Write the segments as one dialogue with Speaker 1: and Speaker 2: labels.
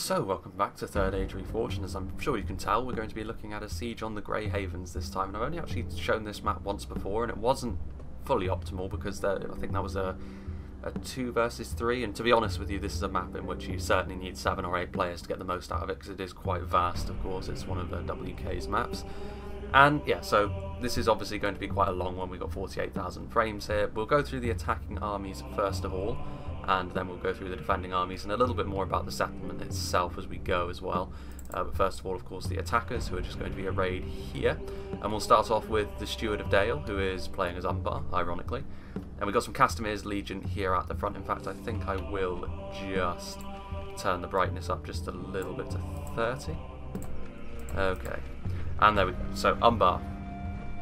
Speaker 1: So, welcome back to Third Age Reforged, and as I'm sure you can tell, we're going to be looking at a siege on the Grey Havens this time. And I've only actually shown this map once before, and it wasn't fully optimal because I think that was a 2 versus 3, and to be honest with you, this is a map in which you certainly need 7 or 8 players to get the most out of it, because it is quite vast. Of course, it's one of the WK's maps. And yeah, so this is obviously going to be quite a long one. We've got 48,000 frames here. We'll go through the attacking armies first of all, and then we'll go through the defending armies and a little bit more about the settlement itself as we go as well. But first of all, of course, the attackers, who are just going to be arrayed here. And we'll start off with the Steward of Dale, who is playing as Umbar, ironically. And we've got some Castamir's Legion here at the front. In fact, I think I will just turn the brightness up just a little bit to 30. Okay. And there we go. So, Umbar.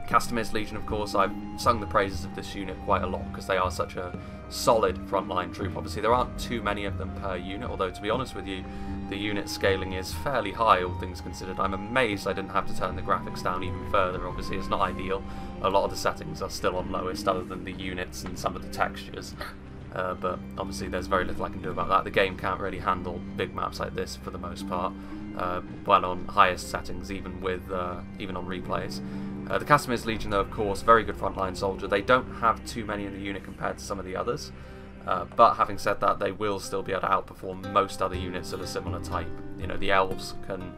Speaker 1: Castamir's Legion, of course, I've sung the praises of this unit quite a lot because they are such a solid frontline troop. Obviously, there aren't too many of them per unit, although to be honest with you, the unit scaling is fairly high, all things considered. I'm amazed I didn't have to turn the graphics down even further. Obviously, it's not ideal. A lot of the settings are still on lowest, other than the units and some of the textures. But obviously, there's very little I can do about that. The game can't really handle big maps like this for the most part. Well, on highest settings, even on replays. The Castamir's Legion, though, of course, very good frontline soldier. They don't have too many in the unit compared to some of the others, but having said that, they will still be able to outperform most other units of a similar type. You know, the elves can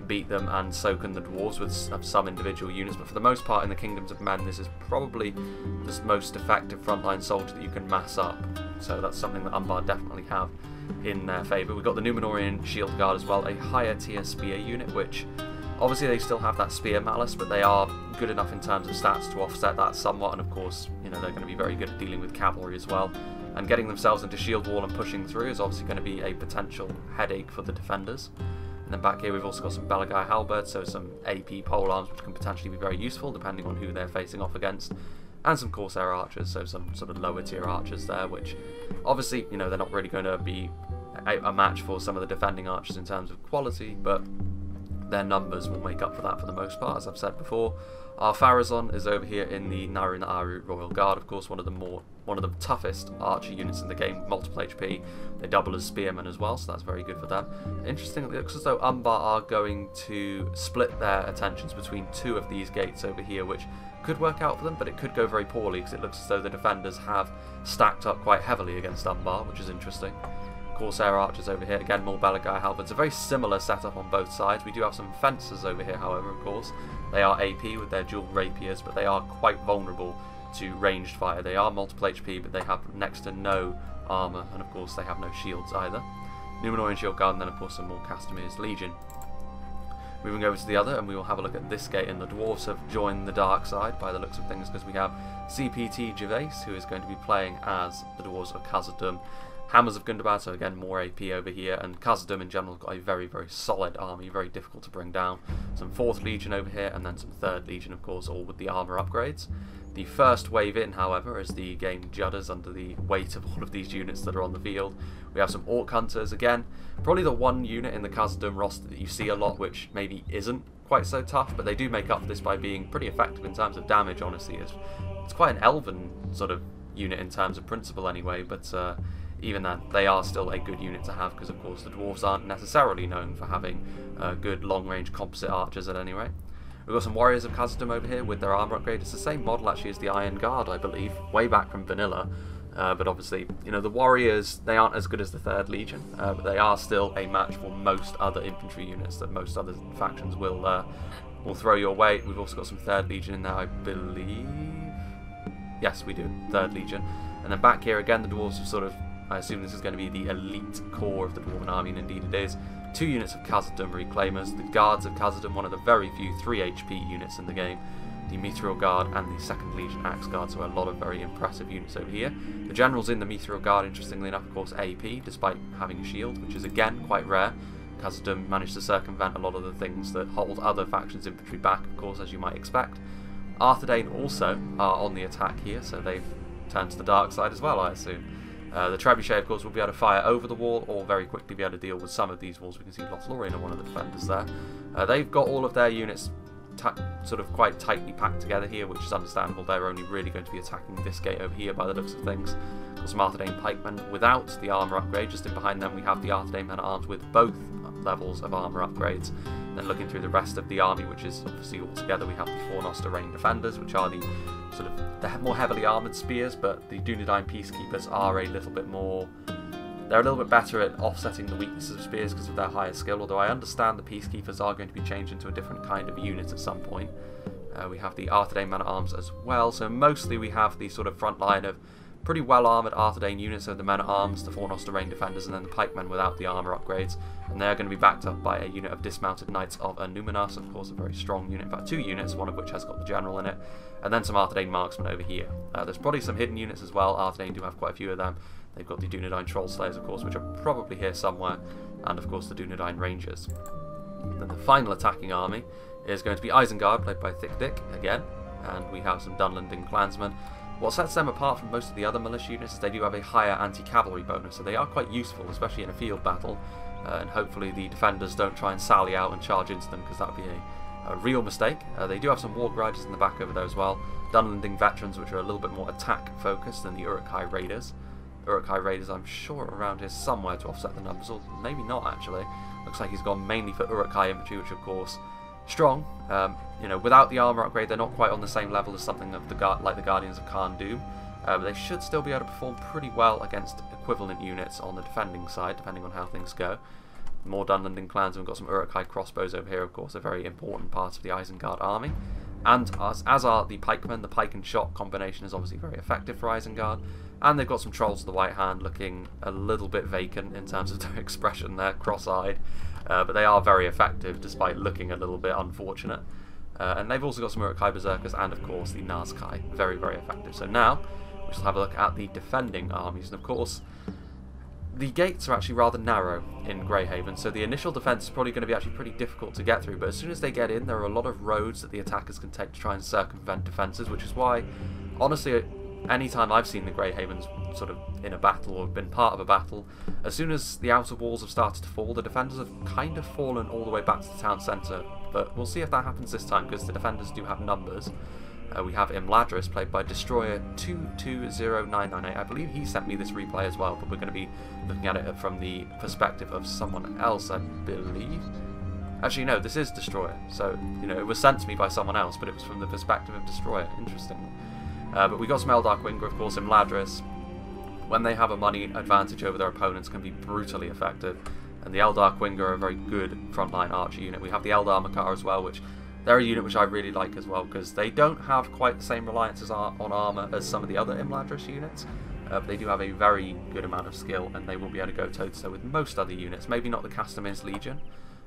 Speaker 1: beat them, and so can the dwarves with some individual units, but for the most part in the Kingdoms of Men, this is probably the most effective frontline soldier that you can mass up. So that's something that Umbar definitely have in their favour. We've got the Númenórean Shield Guard as well, a higher tier spear unit, which obviously they still have that spear malice, but they are good enough in terms of stats to offset that somewhat, and of course, you know, they're going to be very good at dealing with cavalry as well. And getting themselves into shield wall and pushing through is obviously going to be a potential headache for the defenders. And then back here we've also got some Belagai halberds, so some AP polearms which can potentially be very useful depending on who they're facing off against. And some Corsair archers, so some sort of lower tier archers there, which obviously, you know, they're not really going to be a match for some of the defending archers in terms of quality, but their numbers will make up for that for the most part, as I've said before. Our Pharazon is over here in the Narun Aru Royal Guard, of course, one of the toughest archer units in the game, multiple HP. They double as spearmen as well, so that's very good for them. Interestingly, it looks as though Umbar are going to split their attentions between 2 of these gates over here, which could work out for them, but it could go very poorly because it looks as though the defenders have stacked up quite heavily against Umbar, which is interesting. Corsair archers over here, again more Belagai halberds. A very similar setup on both sides. We do have some fencers over here, however, of course. They are AP with their dual rapiers, but they are quite vulnerable to ranged fire. They are multiple HP, but they have next to no armour, and of course they have no shields either. Númenórean Shield Guard, and then of course some more Castamir's Legion. Moving over to the other, and we will have a look at this gate, and the dwarves have joined the dark side by the looks of things, because we have CPT Gervais, who is going to be playing as the dwarves of Khazad-dûm. Hammers of Gundabad, so again more AP over here, and Khazad-dûm in general got a very, very solid army, very difficult to bring down. Some 4th Legion over here, and then some 3rd Legion, of course, all with the armour upgrades. The first wave in, however, as the game judders under the weight of all of these units that are on the field. We have some Orc Hunters, again, probably the one unit in the Khazad-dûm roster that you see a lot, which maybe isn't quite so tough, but they do make up for this by being pretty effective in terms of damage, honestly. It's quite an elven sort of unit in terms of principle anyway, but even then, they are still a good unit to have because, of course, the dwarves aren't necessarily known for having good long-range composite archers at any rate. We've got some warriors of Khazad-dûm over here with their armour upgrade. It's the same model actually as the Isengard, I believe, way back from vanilla. But obviously, you know, the warriors, they aren't as good as the 3rd Legion, but they are still a match for most other infantry units that most other factions will throw your way. We've also got some 3rd Legion in there, I believe. Yes, we do, 3rd Legion. And then back here again, the dwarves have sort of, I assume this is going to be the elite core of the Dwarven army, and indeed it is. 2 units of Khazad-dûm Reclaimers, the Guards of Khazad-dûm, one of the very few 3 HP units in the game, the Mithril Guard and the 2nd Legion Axe Guard, so a lot of very impressive units over here. The generals in the Mithril Guard, interestingly enough, of course, AP, despite having a shield, which is again quite rare. Khazad-dûm managed to circumvent a lot of the things that hold other factions' infantry back, of course, as you might expect. Arthedain also are on the attack here, so they've turned to the dark side as well, I assume. The Trebuchet, of course, will be able to fire over the wall or very quickly be able to deal with some of these walls. We can see Lothlorien are one of the defenders there. They've got all of their units sort of quite tightly packed together here, which is understandable. They're only really going to be attacking this gate over here by the looks of things. got some Arthedain pikemen without the armour upgrade. Just in behind them we have the Arthedain men-at-arms with both levels of armour upgrades. Then looking through the rest of the army, which is obviously all together, we have the Fornoster Rain Defenders, which are the sort of the more heavily armoured spears, but the Dunedain Peacekeepers are a little bit more... They're a little bit better at offsetting the weaknesses of spears because of their higher skill, although I understand the Peacekeepers are going to be changed into a different kind of unit at some point. We have the Arthedain men-at-arms as well, so mostly we have the sort of front line of pretty well-armoured Arthedain units, so the men-at-arms, the Fornoster Rain Defenders, and then the pikemen without the armour upgrades, and they're going to be backed up by a unit of dismounted Knights of Numenor, of course a very strong unit, in fact 2 units, one of which has got the general in it, and then some Arthedain marksmen over here. There's probably some hidden units as well. Arthedain do have quite a few of them. They've got the Dunedain Troll Slayers, of course, which are probably here somewhere, and of course the Dunedain Rangers. Then the final attacking army is going to be Isengard, played by Thick Dick again, and we have some Dunlending clansmen. What sets them apart from most of the other militia units is they do have a higher anti-cavalry bonus, so they are quite useful, especially in a field battle, and hopefully the defenders don't try and sally out and charge into them, because that would be a real mistake. They do have some Warg Riders in the back over there as well. Dunlending Veterans, which are a little bit more attack-focused than the Uruk-hai Raiders. Uruk-hai Raiders, I'm sure, are around here somewhere to offset the numbers, or maybe not actually. Looks like he's gone mainly for Uruk-hai Infantry, which of course, strong. You know, without the armour upgrade, they're not quite on the same level as something of like the Guardians of Khan Doom, but they should still be able to perform pretty well against equivalent units on the defending side, depending on how things go. More Dunlending clans, and we've got some Uruk-hai crossbows over here, of course, a very important part of the Isengard army. And as are the pikemen, the pike and shot combination is obviously very effective for Isengard. And they've got some trolls of the White Hand looking a little bit vacant in terms of their expression there, cross-eyed. But they are very effective despite looking a little bit unfortunate. And they've also got some Uruk-hai Berserkers and of course the Nazkai, very, very effective. So now, we shall have a look at the defending armies. And of course, the gates are actually rather narrow in Greyhaven, so the initial defence is probably going to be actually pretty difficult to get through, but as soon as they get in, there are a lot of roads that the attackers can take to try and circumvent defences, which is why, honestly, anytime I've seen the Greyhavens sort of in a battle or been part of a battle, as soon as the outer walls have started to fall, the defenders have kind of fallen all the way back to the town centre, but we'll see if that happens this time, because the defenders do have numbers. We have Imladris, played by Destroyer 220998. I believe he sent me this replay as well, but we're going to be looking at it from the perspective of someone else, I believe. Actually, no, this is Destroyer. So, you know, it was sent to me by someone else, but it was from the perspective of Destroyer. Interesting. But we got some Eldar Winger, of course, Imladris. When they have a money advantage over their opponents, can be brutally effective. And the Eldar Winger are a very good frontline archer unit. We have the Eldar Makar as well, which... they're a unit which I really like as well, because they don't have quite the same reliances on armour as some of the other Imladris units, but they do have a very good amount of skill, and they will be able to go toe-to-toe with most other units. Maybe not the Castamir's Legion,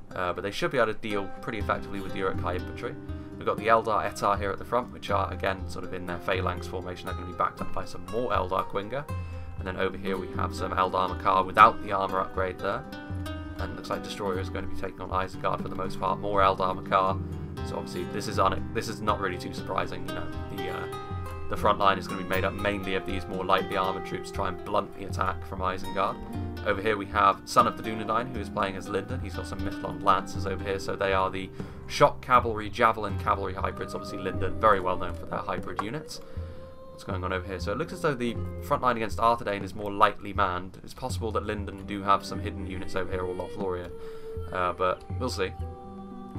Speaker 1: but they should be able to deal pretty effectively with the Uruk-hai infantry. We've got the Eldar Etar here at the front, which are, again, sort of in their phalanx formation. They're going to be backed up by some more Eldar Quinger. And then over here we have some Eldar Makar without the armour upgrade there. And it looks like Destroyer is going to be taking on Isengard for the most part. More Eldar Makar. So obviously this is not really too surprising, you know. The front line is going to be made up mainly of these more lightly armoured troops to try and blunt the attack from Isengard. Over here we have Son of the Dunedain, who is playing as Linden. He's got some Mithlond Lancers over here, so they are the Shock Cavalry, Javelin Cavalry hybrids. Obviously Linden, very well known for their hybrid units. What's going on over here? So it looks as though the front line against Arthedain is more lightly manned. It's possible that Linden do have some hidden units over here, or Lothlorien, but we'll see.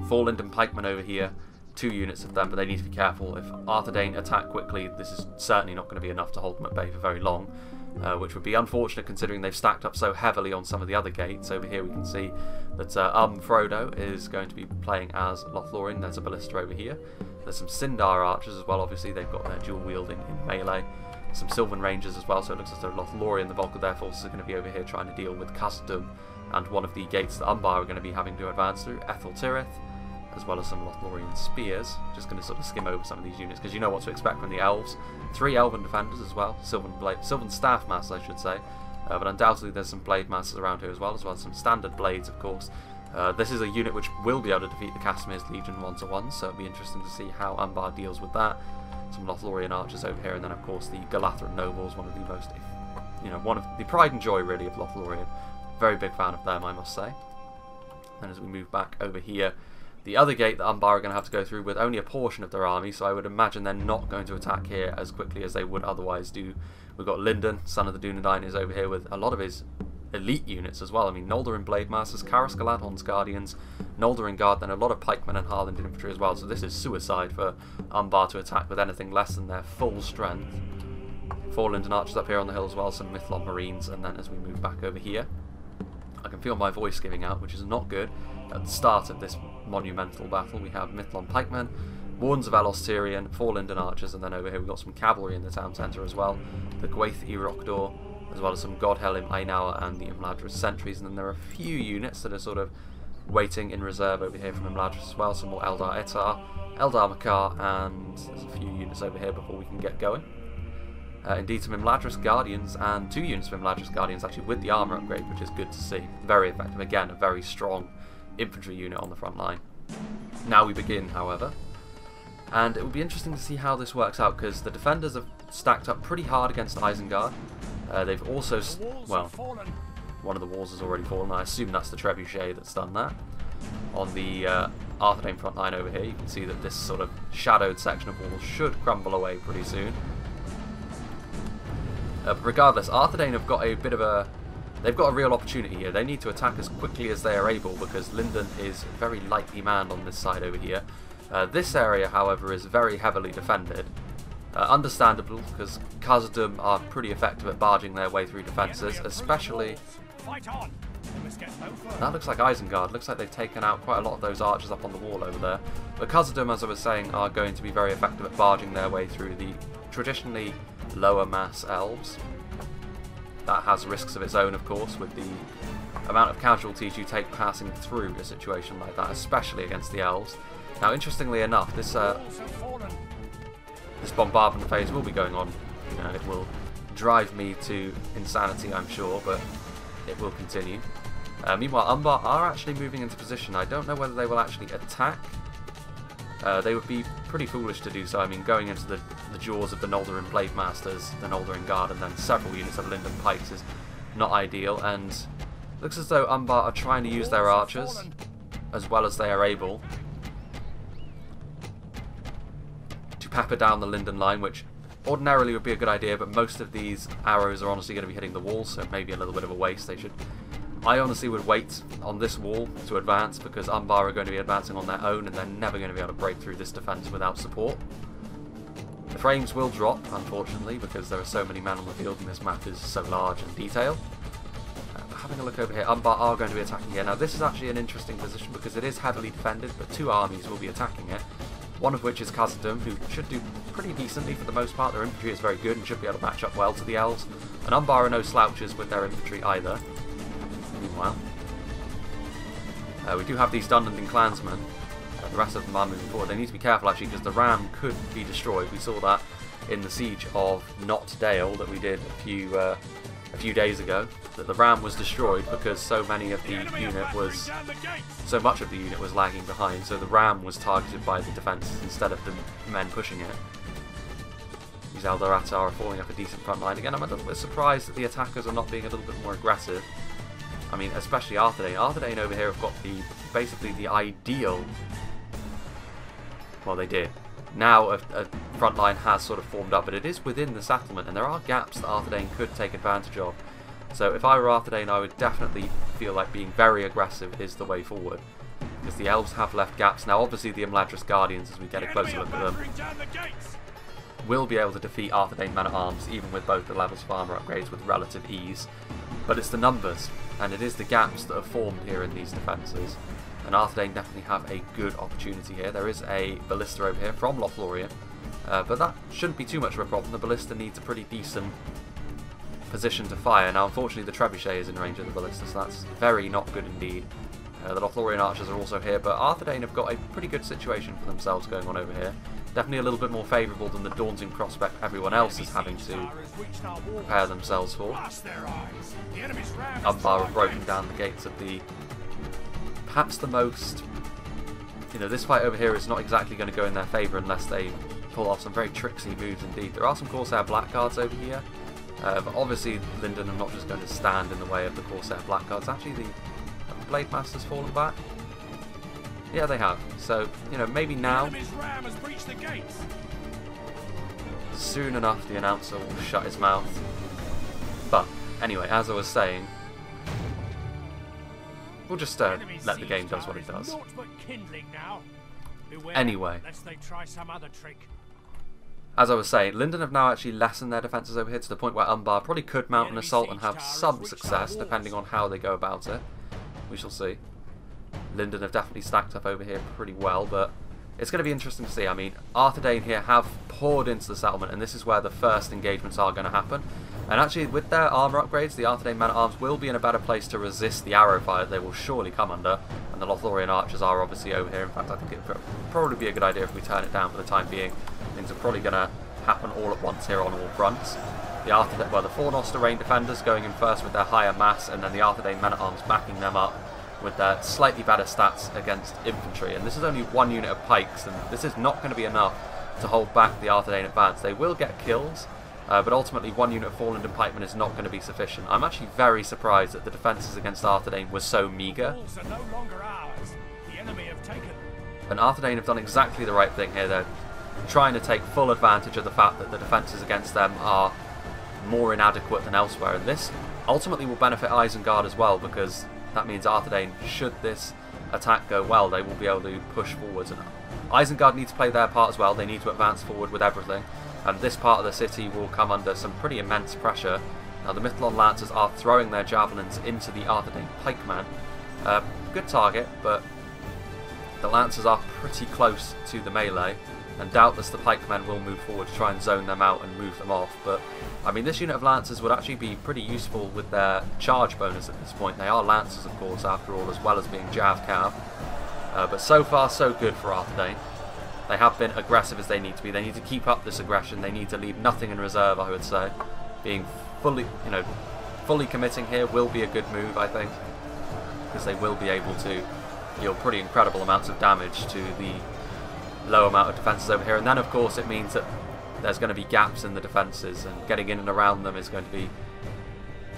Speaker 1: 4 Linden pikemen over here, 2 units of them, but they need to be careful. If Arthedain attack quickly, this is certainly not going to be enough to hold them at bay for very long, which would be unfortunate considering they've stacked up so heavily on some of the other gates. Over here we can see that Frodo is going to be playing as Lothlorien. There's a ballista over here. There's some Sindar archers as well, obviously they've got their dual wielding in melee. Some Sylvan Rangers as well, so it looks as though Lothlorien, the bulk of their forces, are going to be over here trying to deal with Khazad-dûm and one of the gates that Umbar are going to be having to advance through, Ethel Tirith, as well as some Lothlorien spears. Just going to sort of skim over some of these units, because you know what to expect from the elves. 3 elven defenders as well, Sylvan staff masters I should say, but undoubtedly there's some blade masters around here as well as some standard blades of course. This is a unit which will be able to defeat the Castamir's Legion 1-to-1, so it'll be interesting to see how Umbar deals with that. Some Lothlorien archers over here, and then of course the Galathran nobles, one of the most, one of the pride and joy really of Lothlorien. Very big fan of them, I must say. And as we move back over here, The other gate that Umbar are going to have to go through with only a portion of their army, so I would imagine they're not going to attack here as quickly as they would otherwise do. We've got Lyndon, son of the Dunedain, is over here with a lot of his elite units as well. I mean, Noldorin Blade Masters, Karas Galadhon's Guardians, Noldorin Guard, then a lot of pikemen and Harland infantry as well, so this is suicide for Umbar to attack with anything less than their full strength. 4 Lyndon Archers up here on the hill as well, some Mithlon Marines, and then as we move back over here, I can feel my voice giving out, which is not good. At the start of this monumental battle, we have Mithlon Pikemen, Wardens of Elos Tyrion, 4 Lyndon Archers, and then over here we've got some cavalry in the town centre as well, the Gwaith Irokdor, as well as some Godhelm Ainawa and the Imladris sentries, and then there are a few units that are sort of waiting in reserve over here from Imladris as well, some more Eldar Etar, Eldar Makar, and there's a few units over here before we can get going. Indeed, some Imladris Guardians and 2 units of Imladris Guardians actually with the armour upgrade, which is good to see. Very effective. Again, a very strong infantry unit on the front line. Now we begin, however, and it will be interesting to see how this works out, because the defenders have stacked up pretty hard against Isengard. They've also, well, one of the walls has already fallen. I assume that's the trebuchet that's done that. On the Arthedain front line over here, you can see that this sort of shadowed section of wall should crumble away pretty soon. But regardless, Arthedain have got a bit of a... They've got a real opportunity here. They need to attack as quickly as they are able, because Lyndon is very lightly manned on this side over here. This area, however, is very heavily defended. Understandable, because Khazad-dûm are pretty effective at barging their way through defences, especially... That looks like Isengard. Looks like they've taken out quite a lot of those archers up on the wall over there. But Khazad-dûm, as I was saying, are going to be very effective at barging their way through the traditionally lower mass elves. That has risks of its own, of course, with the amount of casualties you take passing through a situation like that, especially against the elves. Now, interestingly enough, this bombardment phase will be going on. You know, it will drive me to insanity, I'm sure, but it will continue. Meanwhile, Umbar are actually moving into position. I don't know whether they will actually attack. They would be pretty foolish to do so. I mean, going into the jaws of the Noldorin Blade Masters, the Noldorin Guard, and then several units of Lyndon Pikes is not ideal, and looks as though Umbar are trying to use their archers as well as they are able to pepper down the Lyndon line, which ordinarily would be a good idea, but most of these arrows are honestly going to be hitting the wall, so maybe a little bit of a waste. They should... I honestly would wait on this wall to advance, because Umbar are going to be advancing on their own and they're never going to be able to break through this defence without support. The frames will drop, unfortunately, because there are so many men on the field and this map is so large and detailed. Having a look over here, Umbar are going to be attacking here. Now this is actually an interesting position because it is heavily defended, but 2 armies will be attacking it. One of which is Khazad-dûm, who should do pretty decently for the most part. Their infantry is very good and should be able to match up well to the elves. And Umbar are no slouches with their infantry either. Meanwhile, we do have these Dunlending clansmen. The rest of them are moving forward. They need to be careful actually, because the ram could be destroyed. We saw that in the siege of Knot Dale that we did a few days ago. That the ram was destroyed because so much of the unit was lagging behind. So the ram was targeted by the defences instead of the men pushing it. These Eldar Etar are falling up a decent front line. Again, I'm a little bit surprised that the attackers are not being a little bit more aggressive. I mean, especially Arthedain. Arthedain over here have got basically the ideal... Well, they did. Now a front line has sort of formed up, but it is within the settlement, and there are gaps that Arthedain could take advantage of. So if I were Arthedain, I would definitely feel like being very aggressive is the way forward, because the elves have left gaps. Now, obviously, the Imladris Guardians, as we get a closer look at them, will be able to defeat Arthedain men-at-arms, even with both the levels of armour upgrades, with relative ease. But it's the numbers, and it is the gaps that have formed here in these defences. And Arthedain definitely have a good opportunity here. There is a ballista over here from Lothlorien, but that shouldn't be too much of a problem. The ballista needs a pretty decent position to fire. Now, unfortunately, the trebuchet is in range of the ballista, so that's very not good indeed. The Lothlorien archers are also here, but Arthedain have got a pretty good situation for themselves going on over here. Definitely a little bit more favourable than the daunting prospect everyone else is having to prepare themselves for. Umbar have broken down the gates of the... Perhaps the most... You know, this fight over here is not exactly going to go in their favour unless they pull off some very tricksy moves indeed. There are some Corsair Blackguards over here, but obviously Lyndon are not just going to stand in the way of the Corsair Blackguards. Actually, the Blade Master's fallen back. Yeah, they have. So, you know, maybe now, soon enough, the announcer will shut his mouth. But, anyway, as I was saying, we'll just let the game does what it does. Anyway, as I was saying, Linden have now actually lessened their defences over here to the point where Umbar probably could mount an assault and have some success, depending on how they go about it. We shall see. Linden have definitely stacked up over here pretty well, but it's going to be interesting to see. I mean, Arthedain here have poured into the settlement, and this is where the first engagements are going to happen. And actually, with their armour upgrades, the Arthedain men-at-arms will be in a better place to resist the arrow fire they will surely come under. And the Lothlorien archers are obviously over here. In fact, I think it would probably be a good idea if we turn it down for the time being. Things are probably going to happen all at once here on all fronts. The Four Noster-Rain defenders going in first with their higher mass, and then the Arthedain men-at-arms backing them up with their slightly better stats against infantry. And this is only one unit of pikes, and this is not going to be enough to hold back the Arthedain advance. They will get kills, but ultimately one unit of Forland pikemen is not going to be sufficient. I'm actually very surprised that the defences against Arthedain were so meagre. And Arthedain have done exactly the right thing here. They're trying to take full advantage of the fact that the defences against them are more inadequate than elsewhere. And this ultimately will benefit Isengard as well, because that means Arthedain, should this attack go well, they will be able to push forwards. And Isengard need to play their part as well. They need to advance forward with everything. And this part of the city will come under some pretty immense pressure. Now the Mithlond Lancers are throwing their javelins into the Arthedain pikeman. Good target, but the Lancers are pretty close to the melee. And doubtless the pikemen will move forward to try and zone them out and move them off. But, I mean, this unit of Lancers would actually be pretty useful with their charge bonus at this point. They are Lancers, of course, after all, as well as being Jav-Cav. But so far, so good for Arthedain. They have been aggressive as they need to be. They need to keep up this aggression. They need to leave nothing in reserve, I would say. Being fully committing here will be a good move, I think. Because they will be able to deal pretty incredible amounts of damage to the low amount of defences over here, and then of course it means that there's going to be gaps in the defences, and getting in and around them is going to be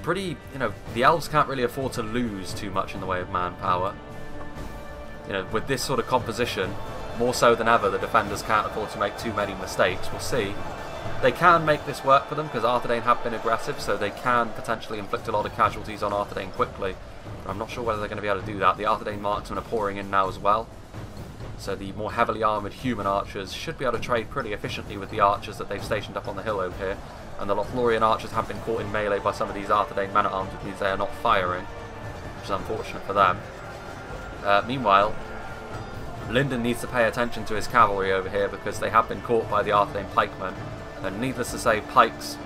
Speaker 1: pretty, the elves can't really afford to lose too much in the way of manpower. With this sort of composition, more so than ever, the defenders can't afford to make too many mistakes. We'll see. They can make this work for them, because Arthedain have been aggressive, so they can potentially inflict a lot of casualties on Arthedain quickly. I'm not sure whether they're going to be able to do that. The Arthedain marksmen are pouring in now as well. So the more heavily armoured human archers should be able to trade pretty efficiently with the archers that they've stationed up on the hill over here. And the Lothlorien archers have been caught in melee by some of these Arthedain men-at-arms, which means they are not firing, which is unfortunate for them. Meanwhile, Linden needs to pay attention to his cavalry over here, because they have been caught by the Arthedain pikemen. And needless to say, pikes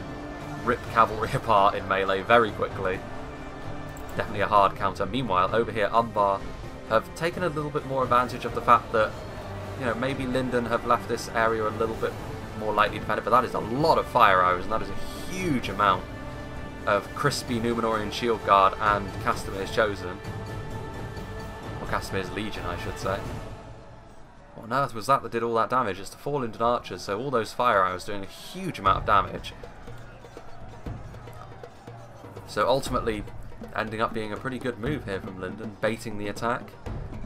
Speaker 1: rip cavalry apart in melee very quickly. Definitely a hard counter. Meanwhile, over here, Umbar have taken a little bit more advantage of the fact that, maybe Linden have left this area a little bit more lightly defended, but that is a lot of fire arrows, and that is a huge amount of crispy Númenórean Shield Guard and Castamir's Chosen. Or Castamir's Legion, I should say. What on earth was that did all that damage? It's the 4 Linden archers, so all those fire arrows doing a huge amount of damage. So ultimately, ending up being a pretty good move here from Linden, baiting the attack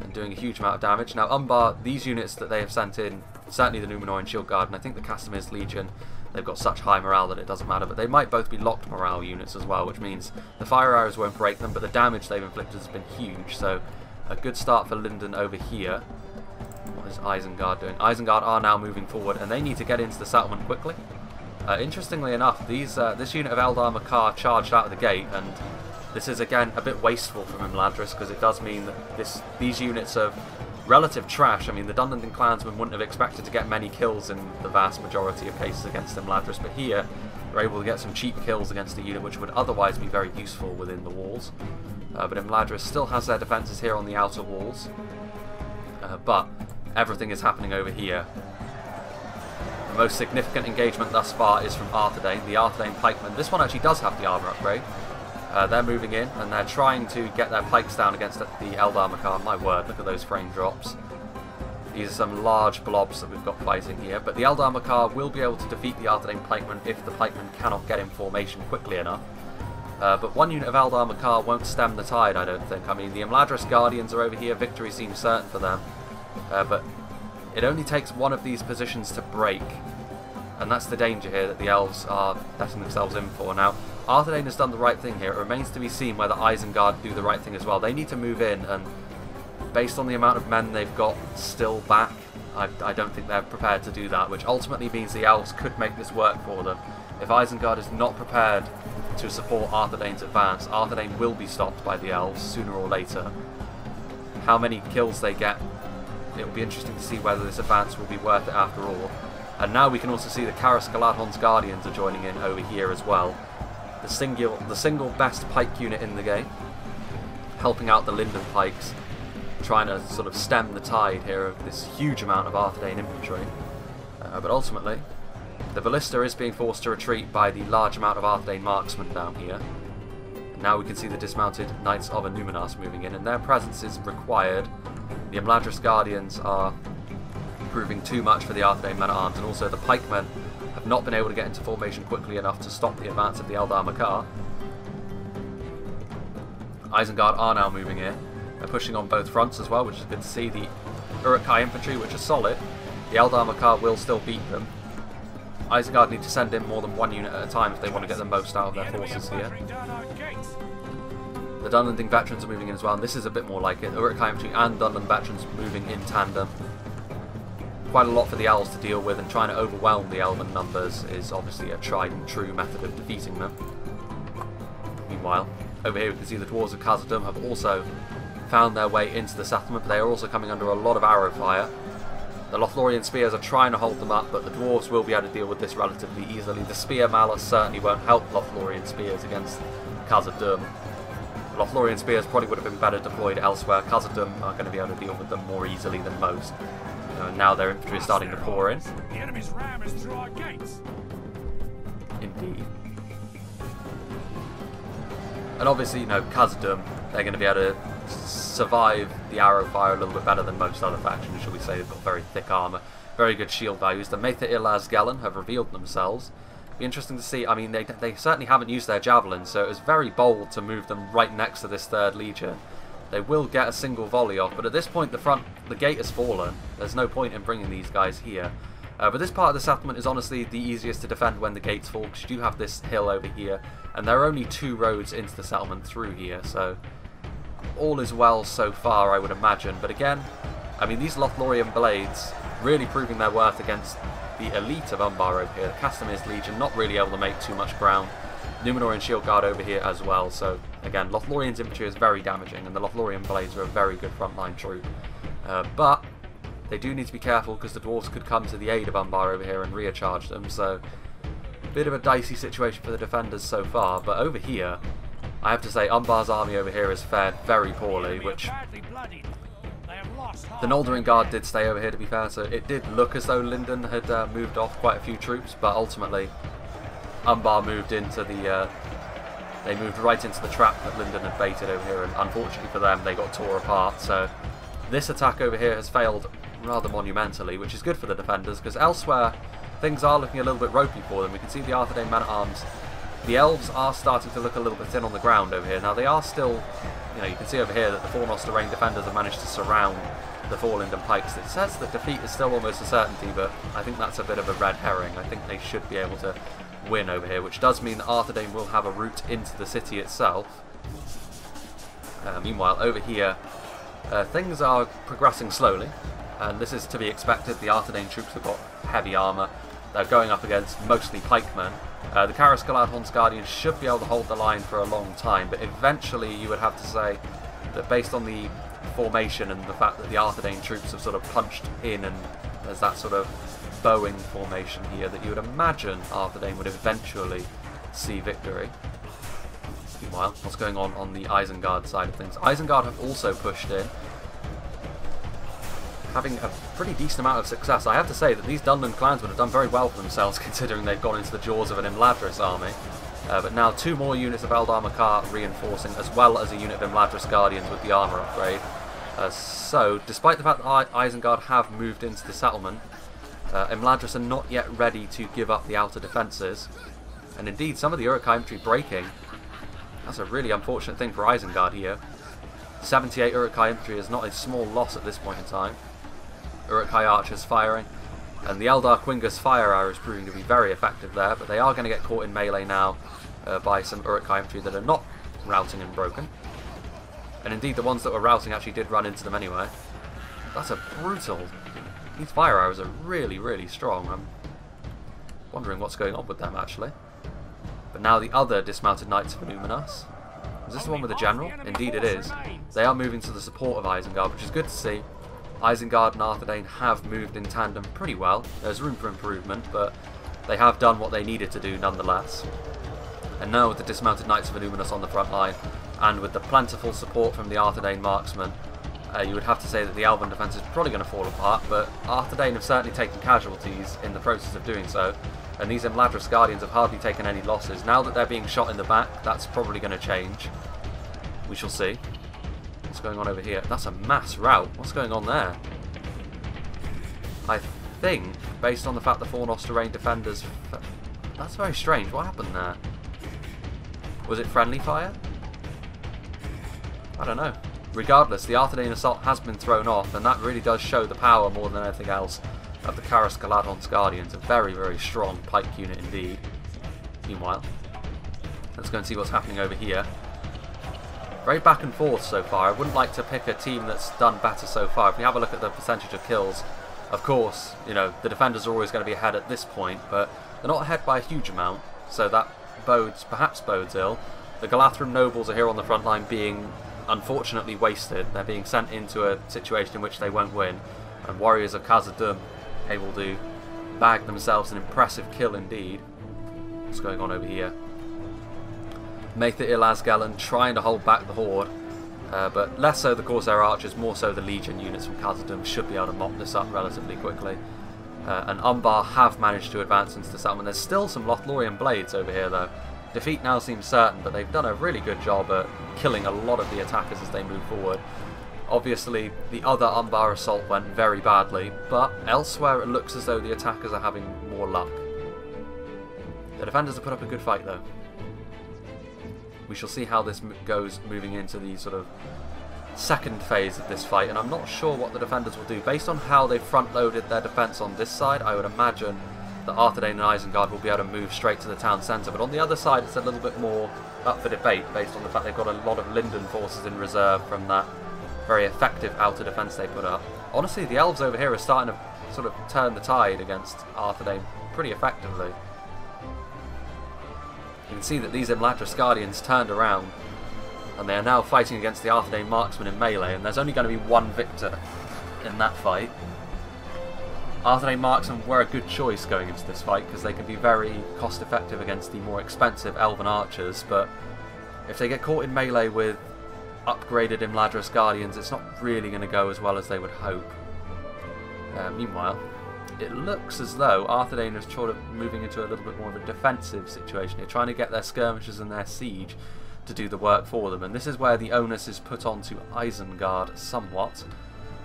Speaker 1: and doing a huge amount of damage. Now Umbar, these units that they have sent in, certainly the Númenórean Shield Guard and I think the Castamir's Legion, they've got such high morale that it doesn't matter, but they might both be locked morale units as well, which means the fire arrows won't break them, but the damage they've inflicted has been huge. So a good start for Linden over here. What is Isengard doing? Isengard are now moving forward, and they need to get into the settlement quickly. Interestingly enough, this unit of Eldar Makar charged out of the gate, and this is again a bit wasteful from Imladris, because it does mean that these units of relative trash. I mean, the Dunlendon clansmen wouldn't have expected to get many kills in the vast majority of cases against Imladris, but here they're able to get some cheap kills against a unit which would otherwise be very useful within the walls. But Imladris still has their defences here on the outer walls, but everything is happening over here. The most significant engagement thus far is from Arthedain, the Arthedain pikemen. This one actually does have the armour upgrade. They're moving in, and they're trying to get their pikes down against the Eldar Makar. My word, look at those frame drops. These are some large blobs that we've got fighting here, but the Eldar Makar will be able to defeat the Arthedain pikemen if the pikemen cannot get in formation quickly enough. But one unit of Eldar Makar won't stem the tide, I don't think. I mean, the Imladris Guardians are over here, victory seems certain for them. But it only takes one of these positions to break, and that's the danger here that the elves are letting themselves in for. Now, Arthedain has done the right thing here. It remains to be seen whether Isengard do the right thing as well. They need to move in, and based on the amount of men they've got still back, I don't think they're prepared to do that, which ultimately means the elves could make this work for them. If Isengard is not prepared to support Arthedain's advance, Arthedain will be stopped by the elves sooner or later. How many kills they get, it will be interesting to see whether this advance will be worth it after all. And now we can also see the Karas Galadhon's Guardians are joining in over here as well. The single best pike unit in the game, helping out the Linden pikes, trying to sort of stem the tide here of this huge amount of Arthedain infantry. But ultimately, the Ballista is being forced to retreat by the large amount of Arthedain marksmen down here. Now we can see the dismounted Knights of Numinas moving in, and their presence is required. The Imladris Guardians are proving too much for the Arthedain men-at-arms, and also the pikemen have not been able to get into formation quickly enough to stop the advance of the Eldar Makar. Isengard are now moving in. They're pushing on both fronts as well, which is good to see. The Uruk-hai infantry, which are solid, the Eldar Makar will still beat them. Isengard need to send in more than one unit at a time if they want to get the most out of their forces here. The Dunlanding veterans are moving in as well, and this is a bit more like it. Uruk-hai infantry and Dunland veterans moving in tandem. Quite a lot for the elves to deal with, and trying to overwhelm the elven numbers is obviously a tried and true method of defeating them. Meanwhile, over here we can see the dwarves of Khazad-dûm have also found their way into the settlement, but they are also coming under a lot of arrow fire. The Lothlorien spears are trying to hold them up, but the dwarves will be able to deal with this relatively easily. The spear malus certainly won't help Lothlorien spears against Khazad-dûm. Lothlorien spears probably would have been better deployed elsewhere. Khazad-dûm are going to be able to deal with them more easily than most. And now their infantry is starting to pour in.
Speaker 2: The enemy's ram is through our gates.
Speaker 1: Indeed. And obviously, Khazad-dûm, they're going to be able to survive the arrow fire a little bit better than most other factions, shall we say. They've got very thick armour, very good shield values. The Maetha-Ilaz Gelen have revealed themselves. Be interesting to see. I mean, they certainly haven't used their javelins, so it was very bold to move them right next to this 3rd Legion. They will get a single volley off, but at this point the gate has fallen. There's no point in bringing these guys here. But this part of the settlement is honestly the easiest to defend when the gates fall, because you do have this hill over here, and there are only 2 roads into the settlement through here, so all is well so far, I would imagine. But again, I mean, these Lothlorien blades really proving their worth against the elite of Umbar over here. The Castamir's Legion not really able to make too much ground. Numenorean Shield Guard over here as well, so again, Lothlorien's infantry is very damaging, and the Lothlorien blades are a very good frontline troop. But they do need to be careful, because the dwarves could come to the aid of Umbar over here and recharge them, so a bit of a dicey situation for the defenders so far. But over here, I have to say, Umbar's army over here has fared very poorly, which the Noldorin Guard did stay over here, to be fair, so it did look as though Linden had moved off quite a few troops, but ultimately Umbar moved into the they moved right into the trap that Linden had baited over here, and unfortunately for them, they got tore apart. So this attack over here has failed rather monumentally, which is good for the defenders, because elsewhere things are looking a little bit ropey for them. We can see the Arthedain men-at-arms. The elves are starting to look a little bit thin on the ground over here. Now they are still, you can see over here that the 4 Noster-Rain defenders have managed to surround the 4 Linden pikes. It says that defeat is still almost a certainty, but I think that's a bit of a red herring. I think they should be able to win over here, which does mean that Arthedain will have a route into the city itself. Meanwhile, over here, things are progressing slowly, and this is to be expected. The Arthedain troops have got heavy armour. They're going up against mostly pikemen. The Karas Galadhon's Guardians should be able to hold the line for a long time, but eventually you would have to say that based on the formation and the fact that the Arthedain troops have sort of punched in, and there's that sort of bowing formation here, that you would imagine Arthedain would eventually see victory. Meanwhile, what's going on the Isengard side of things? Isengard have also pushed in, having a pretty decent amount of success. I have to say that these Dunland clansmen have done very well for themselves, considering they've gone into the jaws of an Imladris army. But now 2 more units of Eldar Makar reinforcing, as well as a unit of Imladris Guardians with the armour upgrade. So, despite the fact that Isengard have moved into the settlement, Imladris are not yet ready to give up the outer defences. And indeed, some of the Uruk-hai infantry breaking. That's a really unfortunate thing for Isengard here. 78 Uruk-hai infantry is not a small loss at this point in time. Uruk-hai archers firing, and the Eldar Quingus fire arrow is proving to be very effective there, but they are going to get caught in melee now by some Uruk-hai infantry that are not routing and broken. And indeed, the ones that were routing actually did run into them anyway. That's a brutal... These fire arrows are really, really strong. I'm wondering what's going on with them, actually. But now the other dismounted Knights of Illuminus. Is this the one with the general? Indeed it is. They are moving to the support of Isengard, which is good to see. Isengard and Arthedain have moved in tandem pretty well. There's room for improvement, but they have done what they needed to do nonetheless. And now with the dismounted Knights of Illuminus on the front line, and with the plentiful support from the Arthedain marksmen, you would have to say that the Elven defence is probably going to fall apart, but Arthedain have certainly taken casualties in the process of doing so, and these Imladris Guardians have hardly taken any losses. Now that they're being shot in the back, that's probably going to change. We shall see. What's going on over here? That's a mass rout. What's going on there? I think, based on the fact the Fornost terrain defenders... That's very strange. What happened there? Was it friendly fire? I don't know. Regardless, the Arthedain assault has been thrown off, and that really does show the power more than anything else of the Karas Galadon's Guardians. A very, very strong pike unit indeed. Meanwhile, let's go and see what's happening over here. Very back and forth so far. I wouldn't like to pick a team that's done better so far. If we have a look at the percentage of kills, of course, you know, the defenders are always going to be ahead at this point, but they're not ahead by a huge amount, so that perhaps bodes ill. The Galathrim nobles are here on the front line being unfortunately wasted. They're being sent into a situation in which they won't win, and warriors of Khazad-dûm able to bag themselves an impressive kill indeed. What's going on over here? Maetha Ilazgalan trying to hold back the Horde, but less so the Corsair Archers, more so the Legion units from Khazad-dûm should be able to mop this up relatively quickly. And Umbar have managed to advance into the settlement. There's still some Lothlorien Blades over here though. Defeat now seems certain, but they've done a really good job at killing a lot of the attackers as they move forward. Obviously, the other Umbar assault went very badly, but elsewhere it looks as though the attackers are having more luck. The defenders have put up a good fight though. We shall see how this goes moving into the sort of second phase of this fight, and I'm not sure what the defenders will do. Based on how they front-loaded their defence on this side, I would imagine that Arthedain and Isengard will be able to move straight to the town centre, but on the other side it's a little bit more up for debate based on the fact they've got a lot of Linden forces in reserve from that very effective outer defence they put up. Honestly, the elves over here are starting to sort of turn the tide against Arthedain pretty effectively. You can see that these Imladris Guardians turned around, and they are now fighting against the Arthedain marksmen in melee, and there's only going to be one victor in that fight. Arthedain marksmen were a good choice going into this fight because they can be very cost effective against the more expensive elven archers, but if they get caught in melee with upgraded Imladris Guardians, it's not really going to go as well as they would hope. Meanwhile, it looks as though Arthedain is sort of moving into a little bit more of a defensive situation here, trying to get their skirmishers and their siege to do the work for them, and this is where the onus is put onto Isengard somewhat,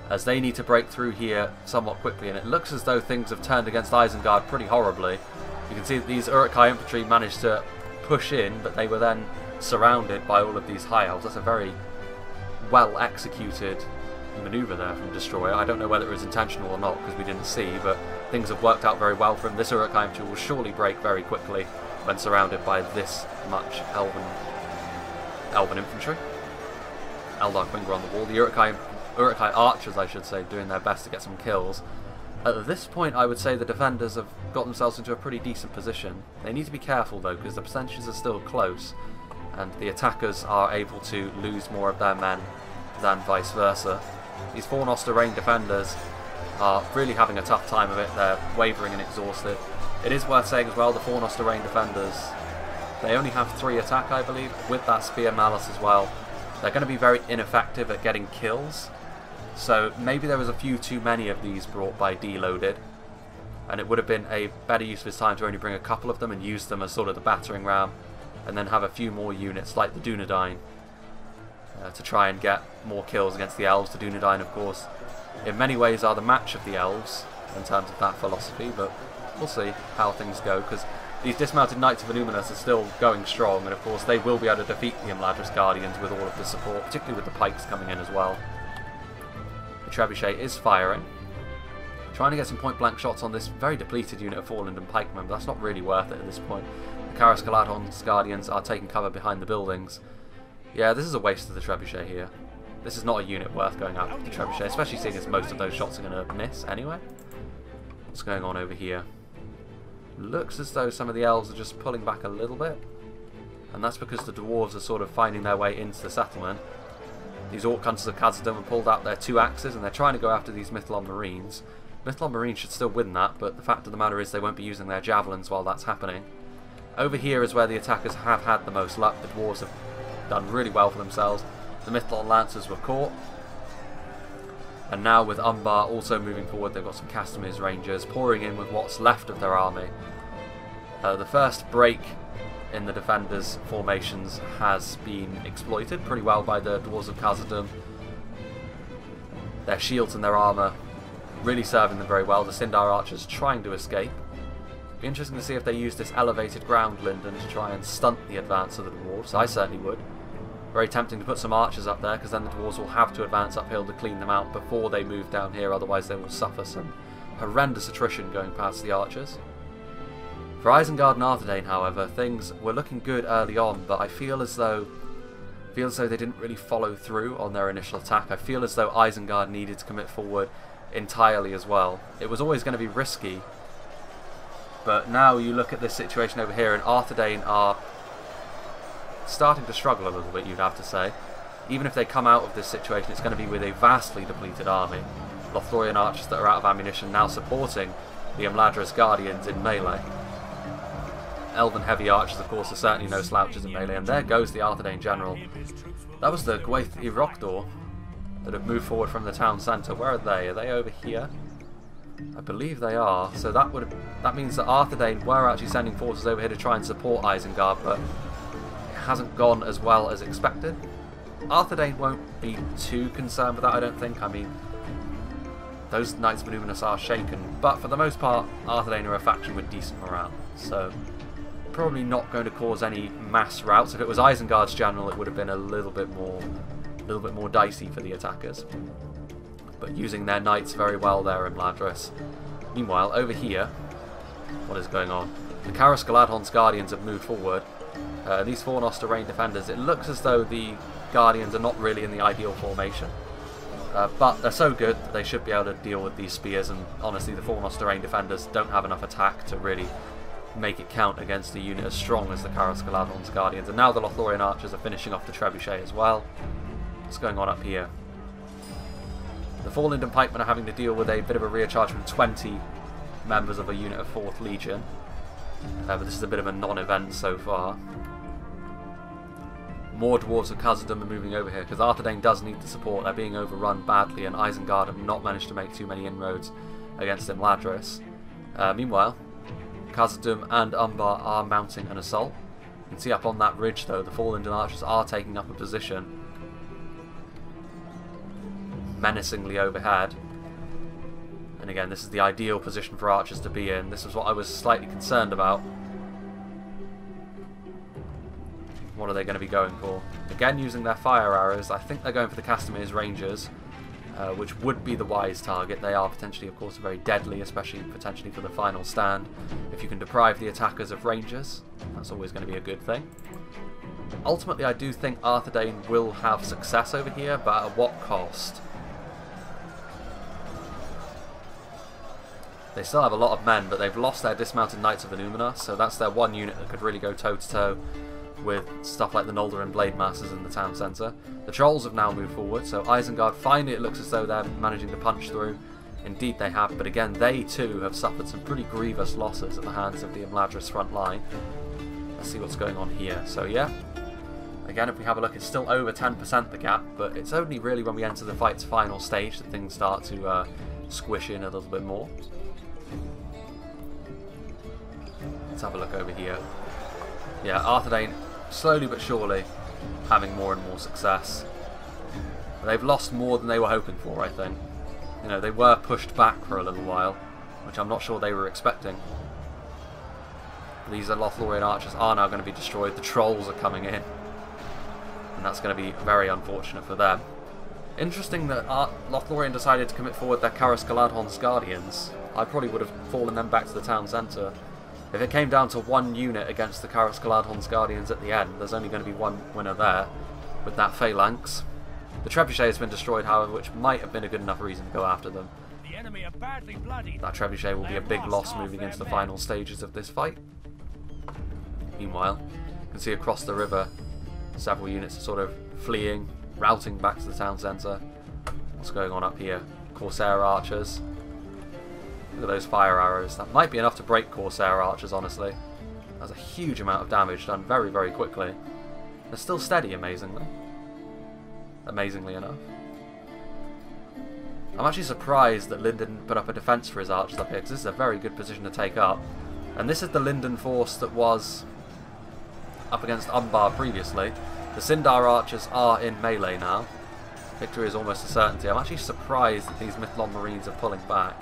Speaker 1: as they need to break through here somewhat quickly, and it looks as though things have turned against Isengard pretty horribly. You can see that these Uruk-hai infantry managed to push in, but they were then surrounded by all of these high elves. That's a very well executed manoeuvre there from Destroyer. I don't know whether it was intentional or not because we didn't see, but things have worked out very well for him. This Uruk-hai infantry will surely break very quickly when surrounded by this much elven infantry. Eldar Quingur on the wall. The Uruk-hai archers, I should say, doing their best to get some kills. At this point, I would say the defenders have got themselves into a pretty decent position. They need to be careful though, because the percentages are still close, and the attackers are able to lose more of their men than vice versa. These Fornost terrain defenders are really having a tough time of it. They're wavering and exhausted. It is worth saying as well, the Fornost terrain defenders, they only have 3 attack, I believe, with that Spear Malice as well. They're going to be very ineffective at getting kills, so maybe there was a few too many of these brought by Deloaded, and it would have been a better use of his time to only bring a couple of them and use them as sort of the battering ram, and then have a few more units like the Dunedain to try and get more kills against the elves. The Dunedain, of course, in many ways are the match of the elves in terms of that philosophy, but we'll see how things go, because these dismounted Knights of Illuminus are still going strong, and of course they will be able to defeat the Imladris Guardians with all of the support, particularly with the pikes coming in as well. The Trebuchet is firing. Trying to get some point-blank shots on this very depleted unit of Fallen and pikemen, but that's not really worth it at this point. The Karas Galadhon's Guardians are taking cover behind the buildings. Yeah, this is a waste of the Trebuchet here. This is not a unit worth going after the Trebuchet, especially seeing as most of those shots are going to miss anyway. What's going on over here? Looks as though some of the elves are just pulling back a little bit. And that's because the dwarves are sort of finding their way into the settlement. These Orc Hunters of Khazad-dûm have pulled out their 2 axes and they're trying to go after these Mithlond Marines. Mithlond Marines should still win that, but the fact of the matter is they won't be using their javelins while that's happening. Over here is where the attackers have had the most luck. The dwarves have done really well for themselves. The Mithlond Lancers were caught. And now with Umbar also moving forward, they've got some Castamir's Rangers pouring in with what's left of their army. The first break in the defenders' formations has been exploited pretty well by the Dwarves of Khazad-dûm. Their shields and their armour really serving them very well. The Sindar archers trying to escape. Be interesting to see if they use this elevated ground linden to try and stunt the advance of the dwarves. I certainly would. Very tempting to put some archers up there, because then the dwarves will have to advance uphill to clean them out before they move down here, otherwise they will suffer some horrendous attrition going past the archers. For Isengard and Arthedain, however, things were looking good early on, but I feel as though they didn't really follow through on their initial attack. I feel as though Isengard needed to commit forward entirely as well. It was always going to be risky, but now you look at this situation over here and Arthedain are starting to struggle a little bit, you'd have to say. Even if they come out of this situation, it's going to be with a vastly depleted army. Lothlorien archers that are out of ammunition now supporting the Imladris Guardians in melee. Elven heavy archers, of course, are certainly no slouches in melee, and there goes the Arthedain general. That was the Gwaith Iroquois that have moved forward from the town centre. Where are they? Are they over here? I believe they are. So that means that Arthedain were actually sending forces over here to try and support Isengard, but it hasn't gone as well as expected. Arthedain won't be too concerned with that, I don't think. I mean, those Knights of Numinous are shaken, but for the most part, Arthedain are a faction with decent morale, so probably not going to cause any mass routs. If it was Isengard's general, it would have been a little bit more dicey for the attackers. But using their knights very well there in Imladris. Meanwhile, over here, what is going on? The Karas Galadhon's Guardians have moved forward. These Fornost terrain defenders, it looks as though the Guardians are not really in the ideal formation. But they're so good that they should be able to deal with these spears, and honestly the Fornost terrain defenders don't have enough attack to really make it count against a unit as strong as the Karas Galadhon's Guardians. And now the Lothlorien archers are finishing off the Trebuchet as well. What's going on up here? The Forlinden pikemen are having to deal with a bit of a rear charge from 20 members of a unit of 4th Legion. But this is a bit of a non-event so far. More Dwarves of Khazad-dûm are moving over here, because Arthedain does need the support. They're being overrun badly, and Isengard have not managed to make too many inroads against Imladris. Meanwhile, Khazad-dûm and Umbar are mounting an assault. You can see up on that ridge, though, the Forlinden archers are taking up a position menacingly overhead. And again, this is the ideal position for archers to be in. This is what I was slightly concerned about. What are they going to be going for? Again, using their fire arrows. I think they're going for the Castamir's Rangers, which would be the wise target. They are potentially, of course, very deadly, especially potentially for the final stand. If you can deprive the attackers of Rangers, that's always going to be a good thing. Ultimately, I do think Arthedain will have success over here, but at what cost? They still have a lot of men, but they've lost their dismounted Knights of the Numenor, so that's their one unit that could really go toe-to-toe with stuff like the Noldorin Blade Masters in the town centre. The Trolls have now moved forward, so Isengard, finally it looks as though they're managing to punch through. Indeed they have, but again they too have suffered some pretty grievous losses at the hands of the Imladris front line. Let's see what's going on here. So yeah, again if we have a look, it's still over 10% the gap, but it's only really when we enter the fight's final stage that things start to squish in a little bit more. Let's have a look over here. Yeah, Arthedain slowly but surely having more and more success. They've lost more than they were hoping for, I think. You know, they were pushed back for a little while, which I'm not sure they were expecting. These Lothlorien archers are now going to be destroyed. The Trolls are coming in, and that's going to be very unfortunate for them. Interesting that Lothlorien decided to commit forward their Karas Galadhon's Guardians. I probably would have fallen them back to the town centre. If it came down to one unit against the Karas Galadhon's Guardians at the end, there's only going to be one winner there, with that phalanx. The Trebuchet has been destroyed, however, which might have been a good enough reason to go after them.
Speaker 2: The enemy are badly bloodied.
Speaker 1: That Trebuchet will be a big loss moving into the final stages of this fight. Meanwhile, you can see across the river, several units are sort of fleeing, routing back to the town centre. What's going on up here? Corsair archers. Look at those fire arrows. That might be enough to break Corsair archers, honestly. That's a huge amount of damage done very, very quickly. They're still steady, amazingly. Amazingly enough. I'm actually surprised that Lyndon didn't put up a defence for his archers up here, because this is a very good position to take up. And this is the Lyndon force that was up against Umbar previously. The Sindar archers are in melee now. Victory is almost a certainty. I'm actually surprised that these Mithlond Marines are pulling back.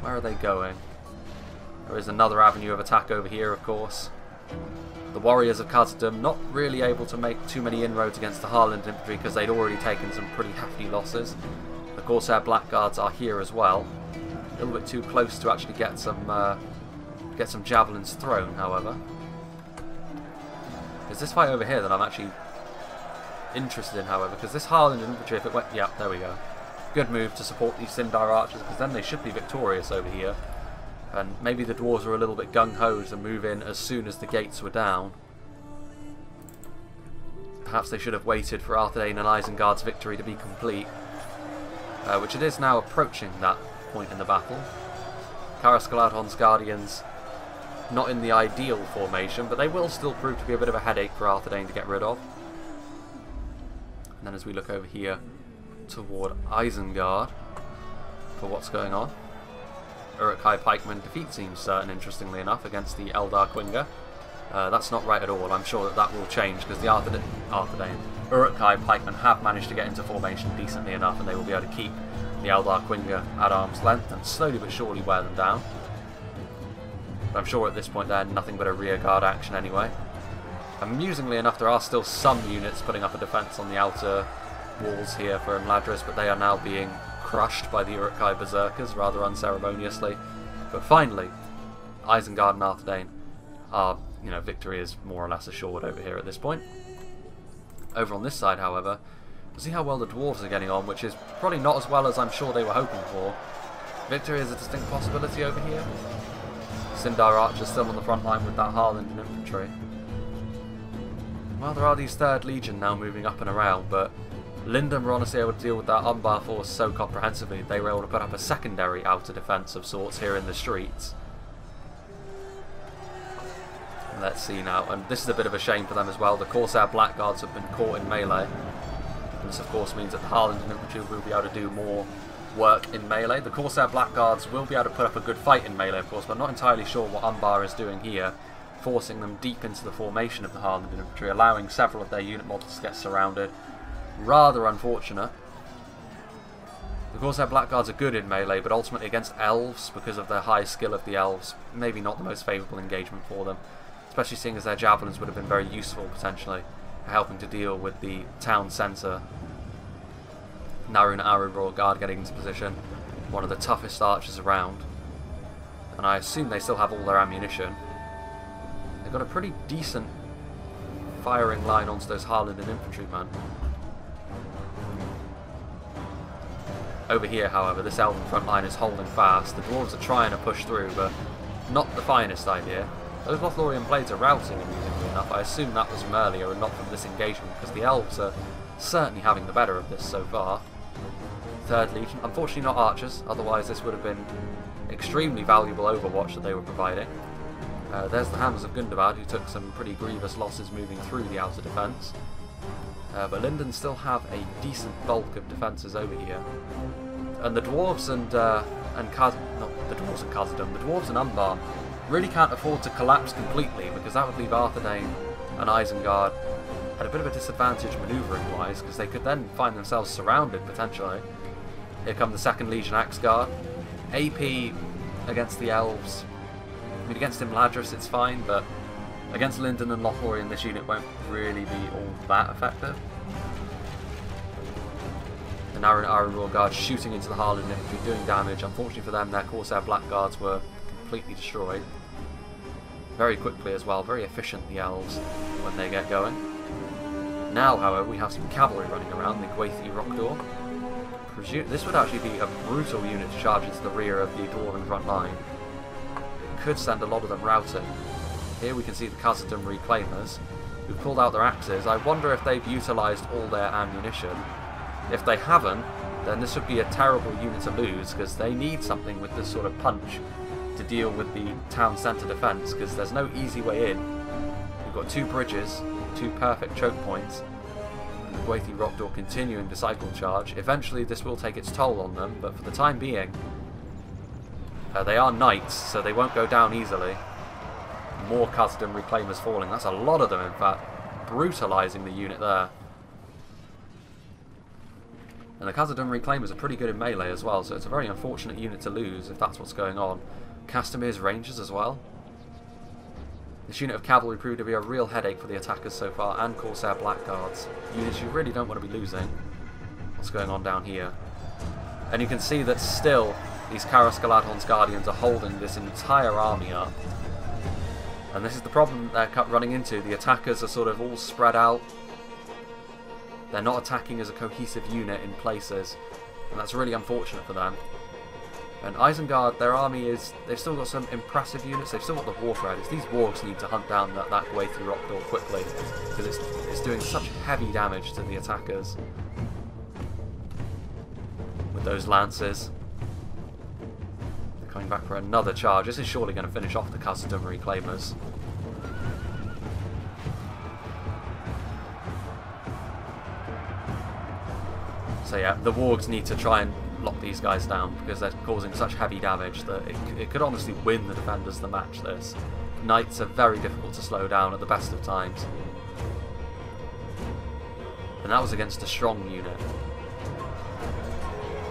Speaker 1: Where are they going? There is another avenue of attack over here, of course. The warriors of Khazad-dûm not really able to make too many inroads against the Harland infantry because they'd already taken some pretty hefty losses. The Corsair Blackguards are here as well. A little bit too close to actually get some javelins thrown, however. It's this fight over here that I'm actually interested in, however, because this Harland infantry, if it went... Yeah, there we go. Good move to support these Sindar archers, because then they should be victorious over here. And maybe the dwarves were a little bit gung-ho to move in as soon as the gates were down. Perhaps they should have waited for Arthedain and Isengard's victory to be complete. Which it is now approaching that point in the battle. Karas Galadhon's Guardians not in the ideal formation, but they will still prove to be a bit of a headache for Arthedain to get rid of. And then as we look over here toward Isengard for what's going on. Uruk-hai pikemen defeat seems certain, interestingly enough, against the Eldar Quinga. That's not right at all. I'm sure that will change because the Arthedain Uruk-hai pikemen have managed to get into formation decently enough, and they will be able to keep the Eldar Quinga at arm's length and slowly but surely wear them down. But I'm sure at this point they're nothing but a rearguard action anyway. Amusingly enough, there are still some units putting up a defence on the outer walls here for Imladris, but they are now being crushed by the Uruk-hai berserkers rather unceremoniously. But finally, Isengard and Arthedain are, victory is more or less assured over here at this point. Over on this side, however, see how well the dwarves are getting on, which is probably not as well as I'm sure they were hoping for. Victory is a distinct possibility over here. Sindar archers still on the front line with that Harland infantry. Well, there are these 3rd Legion now moving up and around, but Lyndon were honestly able to deal with that Umbar force so comprehensively they were able to put up a secondary outer defence of sorts here in the streets. Let's see now, and this is a bit of a shame for them as well. The Corsair Blackguards have been caught in melee. And this of course means that the Harland infantry will be able to do more work in melee. The Corsair Blackguards will be able to put up a good fight in melee, of course, but I'm not entirely sure what Umbar is doing here, forcing them deep into the formation of the Harland infantry, allowing several of their unit models to get surrounded. Rather unfortunate. The Corsair Blackguards are good in melee, but ultimately against elves, because of their high skill of the elves, maybe not the most favourable engagement for them, especially seeing as their javelins would have been very useful potentially, helping to deal with the town centre. Narun Aruror Guard getting into position, one of the toughest archers around, and I assume they still have all their ammunition. They've got a pretty decent firing line onto those Harlanden infantrymen. Over here, however, this elven front line is holding fast. The dwarves are trying to push through, but not the finest idea. Those Lothlorien blades are routing, amusingly enough. I assume that was from earlier and not from this engagement, because the elves are certainly having the better of this so far. 3rd Legion, unfortunately not archers, otherwise this would have been extremely valuable overwatch that they were providing. There's the Hammers of Gundabad, who took some pretty grievous losses moving through the outer defence. But Lyndon still have a decent bulk of defences over here. And the dwarves and the dwarves and Umbar really can't afford to collapse completely, because that would leave Arthedain and Isengard at a bit of a disadvantage manoeuvring wise, because they could then find themselves surrounded potentially. Here come the 2nd Legion Axe Guard. AP against the elves. I mean, against Imladris it's fine, but against Lyndon and Lothlorien this unit won't really be all that effective. Iron Guard shooting into the Harlan infantry, doing damage. Unfortunately for them, their Corsair Blackguards were completely destroyed. Very quickly as well, very efficient, the elves, when they get going. Now, however, we have some cavalry running around, the Gwathi Rockdor. This would actually be a brutal unit to charge into the rear of the Dwarven front line. Could send a lot of them routing. Here we can see the Khazad-dûm Reclaimers, who've pulled out their axes. I wonder if they've utilised all their ammunition. If they haven't, then this would be a terrible unit to lose, because they need something with this sort of punch to deal with the town centre defence, because there's no easy way in. We've got two bridges, two perfect choke points, and the Gwathi Rockdor continuing the cycle charge. Eventually this will take its toll on them, but for the time being, they are knights, so they won't go down easily. More Khazad-dûm Reclaimers falling, that's a lot of them in fact, brutalising the unit there. And the Khazad-dûm Reclaimers are pretty good in melee as well, so it's a very unfortunate unit to lose if that's what's going on. Castamir's Rangers as well. This unit of cavalry proved to be a real headache for the attackers so far, and Corsair Blackguards. Units you really don't want to be losing. What's going on down here? And you can see that still these Karas Galadhon's Guardians are holding this entire army up. And this is the problem that they're running into. The attackers are sort of all spread out. They're not attacking as a cohesive unit in places, and that's really unfortunate for them. And Isengard, their army is, they've still got some impressive units, they've still got the Warf Riders. These wargs need to hunt down that Gwathi Rockdor quickly, because it's doing such heavy damage to the attackers. With those lances. They're coming back for another charge. This is surely going to finish off the Khazad-dûm Reclaimers. So yeah, the wargs need to try and lock these guys down, because they're causing such heavy damage that it could honestly win the defenders the match, this. Knights are very difficult to slow down at the best of times. And that was against a strong unit.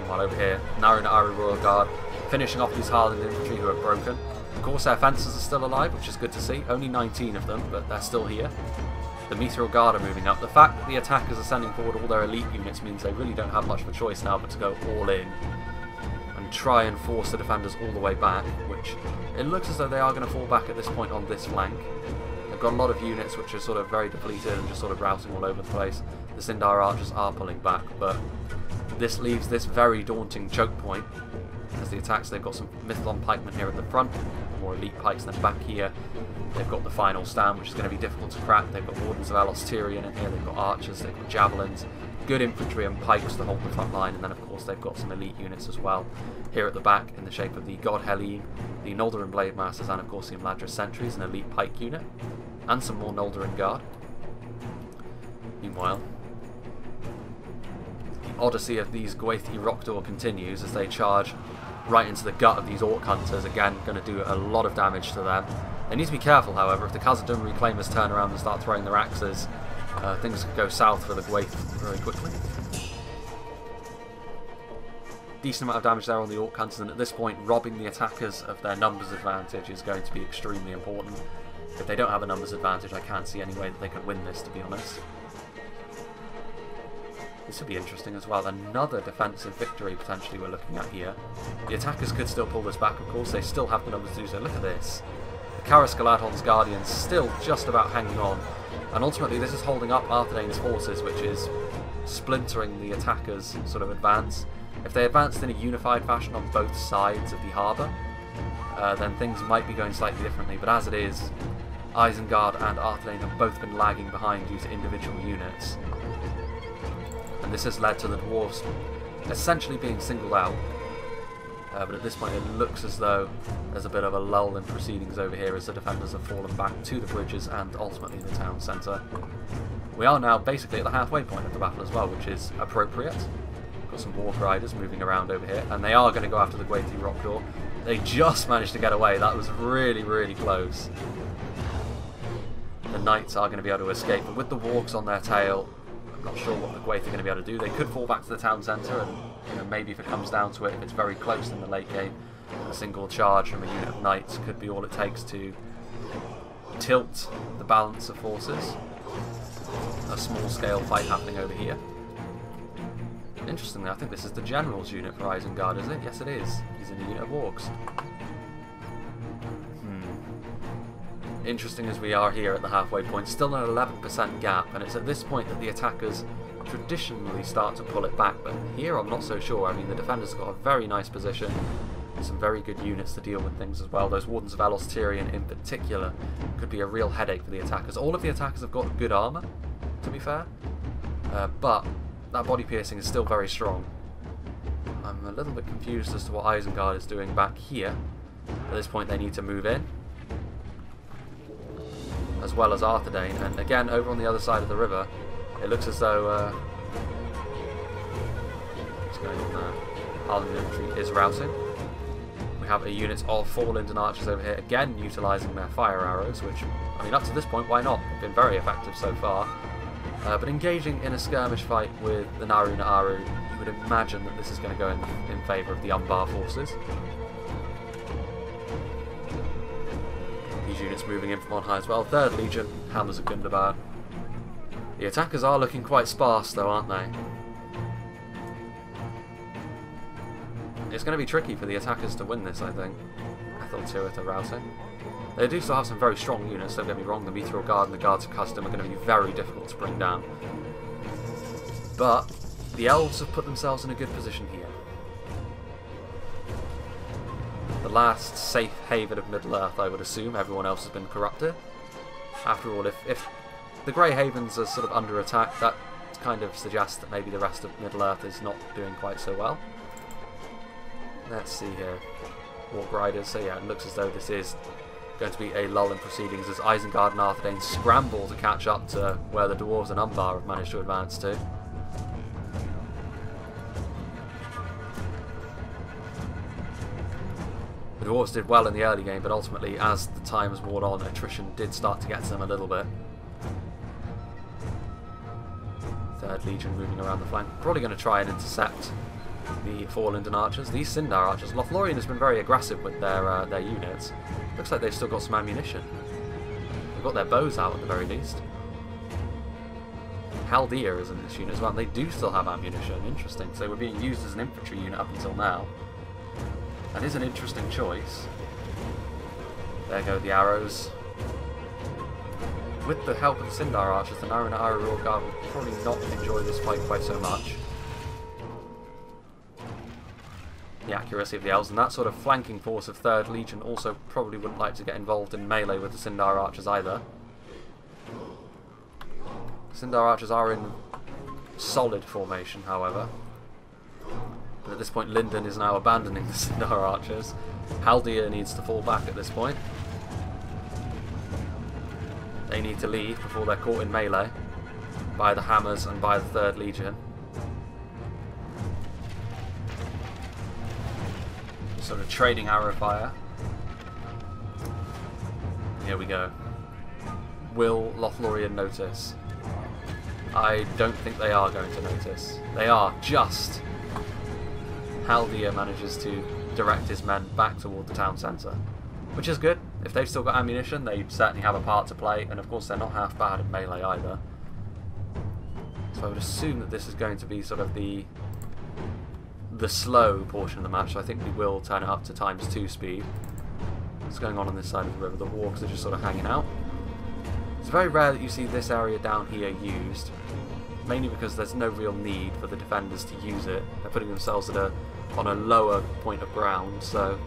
Speaker 1: While over here, Naru Na'aru Royal Guard finishing off these Harlan infantry who are broken. Of course their fences are still alive, which is good to see. Only 19 of them, but they're still here. The Meteor Guard are moving up. The fact that the attackers are sending forward all their elite units means they really don't have much of a choice now but to go all in and try and force the defenders all the way back, which it looks as though they are going to fall back at this point on this flank. They've got a lot of units which are sort of very depleted and just sort of routing all over the place. The Sindar archers are pulling back, but this leaves this very daunting choke point as the attacks. They've got some Mithlon pikemen here at the front, more elite pikes than back here. They've got the final stand, which is going to be difficult to crack. They've got Wardens of Elos Tyrion in here, they've got archers, they've got javelins, good infantry and pikes to hold the front line, and then of course they've got some elite units as well here at the back in the shape of the God Helene, the Noldorin Blade Masters, and of course the Imladris Sentries, an elite pike unit, and some more Noldorin Guard. Meanwhile, the odyssey of these Gwathi Rockdor continues as they charge right into the gut of these Orc Hunters, again going to do a lot of damage to them. They need to be careful, however. If the Khazad-dûm Reclaimers turn around and start throwing their axes, things could go south for the Gwaith very quickly. Decent amount of damage there on the Orc Hunters, and at this point robbing the attackers of their numbers advantage is going to be extremely important. If they don't have a numbers advantage, I can't see any way that they can win this, to be honest. This would be interesting as well. Another defensive victory potentially we're looking at here. The attackers could still pull this back, of course. They still have the numbers to do so. Look at this. The Karas Galadhon's Guardians still just about hanging on. And ultimately this is holding up Arthedain's forces, which is splintering the attackers' sort of advance. If they advanced in a unified fashion on both sides of the harbour, then things might be going slightly differently. But as it is, Isengard and Arthedain have both been lagging behind due to individual units. And this has led to the dwarves essentially being singled out. But at this point it looks as though there's a bit of a lull in proceedings over here as the defenders have fallen back to the bridges and ultimately the town centre. We are now basically at the halfway point of the battle as well, which is appropriate. Got some Warf Riders moving around over here, and they are going to go after the Gwathi Rockdor. They just managed to get away. That was really, really close. The Knights are going to be able to escape, but with the Wargs on their tail, I'm not sure what the Gwaith are going to be able to do. They could fall back to the town centre, and maybe if it comes down to it, if it's very close in the late game, a single charge from a unit of Knights could be all it takes to tilt the balance of forces. A small scale fight happening over here. Interestingly, I think this is the General's unit for Isengard, is it? Yes, it is. He's in a unit of orcs. Interesting as we are here at the halfway point, still an 11% gap, and it's at this point that the attackers traditionally start to pull it back, but here I'm not so sure. I mean, the defenders have got a very nice position, some very good units to deal with things as well. Those Wardens of Elos Tyrion in particular could be a real headache for the attackers. All of the attackers have got good armour, to be fair, but that body piercing is still very strong. I'm a little bit confused as to what Isengard is doing back here. At this point they need to move in, as well as Arthedain, and again over on the other side of the river it looks as though what's going on there? Harlan infantry is routing. We have a unit of 4 Linden archers over here, again utilising their fire arrows, which, I mean, up to this point, why not? They've been very effective so far. But engaging in a skirmish fight with the Naru Naaru, you would imagine that this is going to go in favour of the Umbar forces. These units moving in from on high as well. 3rd Legion, Hammers of Gundabad. The attackers are looking quite sparse though, aren't they? It's going to be tricky for the attackers to win this, I think. Ethel Tyrith are routing. They do still have some very strong units, don't get me wrong. The Meteor Guard and the Guards of Custom are going to be very difficult to bring down. But the Elves have put themselves in a good position here. The last safe haven of Middle-earth, I would assume. Everyone else has been corrupted. After all, if the Grey Havens are sort of under attack, that kind of suggests that maybe the rest of Middle-earth is not doing quite so well. Let's see here. Walk Riders, so yeah, it looks as though this is going to be a lull in proceedings as Isengard and Arthedain scramble to catch up to where the Dwarves and Umbar have managed to advance to. The Dwarves did well in the early game, but ultimately, as the time has worn on, attrition did start to get to them a little bit. 3rd Legion moving around the flank, probably going to try and intercept the 4 Linden archers. These Sindar archers, Lothlorien has been very aggressive with their units. Looks like they've still got some ammunition. They've got their bows out at the very least. Chaldea is in this unit as well, and they do still have ammunition. Interesting. So they were being used as an infantry unit up until now. That is an interesting choice. There go the arrows. With the help of the Sindar archers, the Naru Naaru Royal Guard will probably not enjoy this fight quite so much. The accuracy of the Elves, and that sort of flanking force of 3rd Legion also probably wouldn't like to get involved in melee with the Sindar archers either. Sindar archers are in solid formation, however. But at this point, Linden is now abandoning the Sindar archers. Chaldea needs to fall back at this point. They need to leave before they're caught in melee by the Hammers and by the 3rd Legion. Sort of trading arrow fire. Here we go. Will Lothlorien notice? I don't think they are going to notice. They are just. Chaldea manages to direct his men back toward the town centre, which is good. If they've still got ammunition, they certainly have a part to play, and of course they're not half bad at melee either. So I would assume that this is going to be sort of the slow portion of the match, so I think we will turn it up to ×2 speed. What's going on this side of the river? The Wargs are just sort of hanging out. It's very rare that you see this area down here used, mainly because there's no real need for the defenders to use it. They're putting themselves on a lower point of ground, so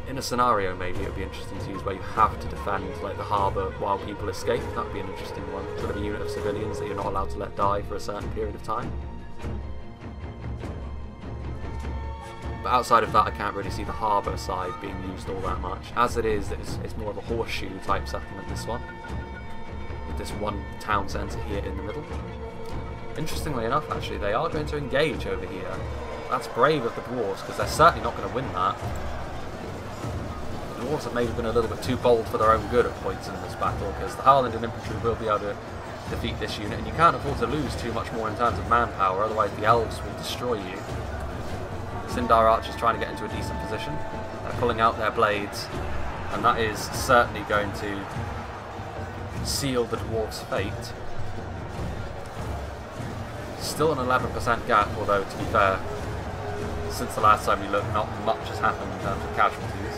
Speaker 1: in a scenario maybe it would be interesting to use where you have to defend like the harbour while people escape. That would be an interesting one. Sort of a unit of civilians that you're not allowed to let die for a certain period of time. But outside of that, I can't really see the harbour side being used all that much. As it is, it's more of a horseshoe type settlement, this one, with this one town centre here in the middle. Interestingly enough, actually, they are going to engage over here. That's brave of the Dwarves, because they're certainly not going to win that. The Dwarves have maybe been a little bit too bold for their own good at points in this battle, because the Harlingen infantry will be able to defeat this unit, and you can't afford to lose too much more in terms of manpower, otherwise the Elves will destroy you. Sindar archers trying to get into a decent position. They're pulling out their blades, and that is certainly going to seal the Dwarves' fate. Still an 11% gap, although to be fair, since the last time we looked, not much has happened in terms of casualties.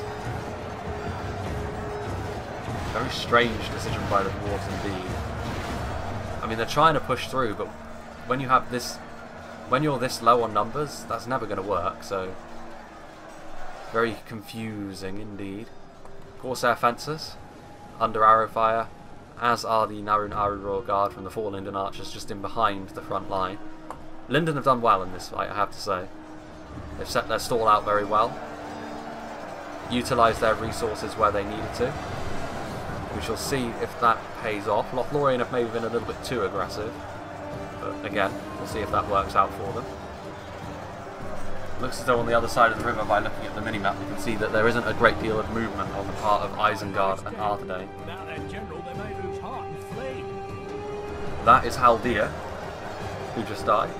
Speaker 1: Very strange decision by the dwarves indeed. I mean, they're trying to push through, but when you have this, when you're this low on numbers, that's never going to work. So very confusing indeed. Corsair fencers under arrow fire, as are the Narun Aru Royal Guard from the 4 Linden Archers just in behind the front line. Linden have done well in this fight, I have to say. They've set their stall out very well, utilised their resources where they needed to. We shall see if that pays off. Lothlorien have maybe been a little bit too aggressive, but again, we'll see if that works out for them. Looks as though on the other side of the river, by looking at the minimap, we can see that there isn't a great deal of movement on the part of Isengard and Arthedain. That is Haldir, who just died.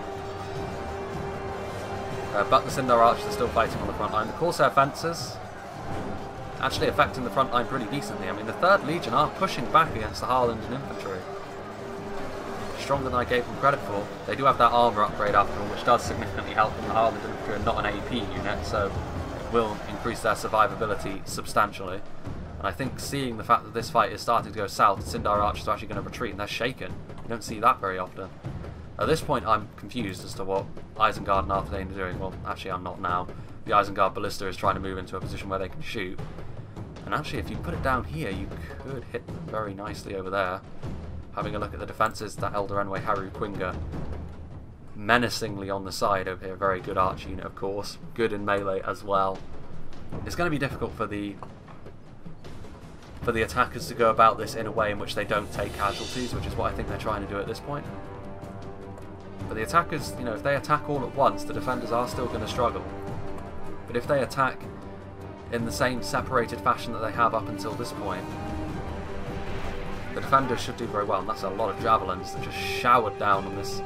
Speaker 1: But the Sindar Archers are still fighting on the front line. The Corsair Fencers actually affecting the front line pretty decently. I mean, the 3rd Legion are pushing back against the Harlingen infantry. Stronger than I gave them credit for. They do have that armour upgrade after all, which does significantly help them. The Harlingen infantry are not an AP unit, so it will increase their survivability substantially. And I think seeing the fact that this fight is starting to go south, the Sindar Archers are actually going to retreat, and they're shaken. You don't see that very often. At this point, I'm confused as to what Isengard and Arthedain are doing. Well, actually, I'm not now. The Isengard Ballista is trying to move into a position where they can shoot. And actually, if you put it down here, you could hit them very nicely over there. Having a look at the defences, that Elder Enway Haru Quinga menacingly on the side over here. Very good arch unit, of course. Good in melee as well. It's going to be difficult for the attackers to go about this in a way in which they don't take casualties, which is what I think they're trying to do at this point. But the attackers, you know, if they attack all at once, the defenders are still going to struggle. But if they attack in the same separated fashion that they have up until this point, the defenders should do very well. And that's a lot of javelins that just showered down on this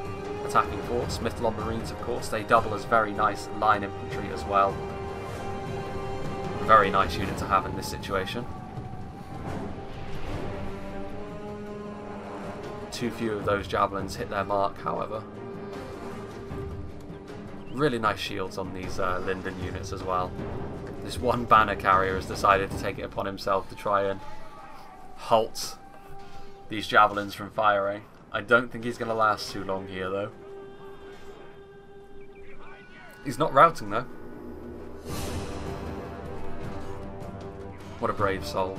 Speaker 1: attacking force. Mithlon Marines, of course, they double as very nice line infantry as well. Very nice unit to have in this situation. Too few of those javelins hit their mark, however. Really nice shields on these Linden units as well. This one banner carrier has decided to take it upon himself to try and halt these javelins from firing. I don't think he's going to last too long here, though. He's not routing, though. What a brave soul.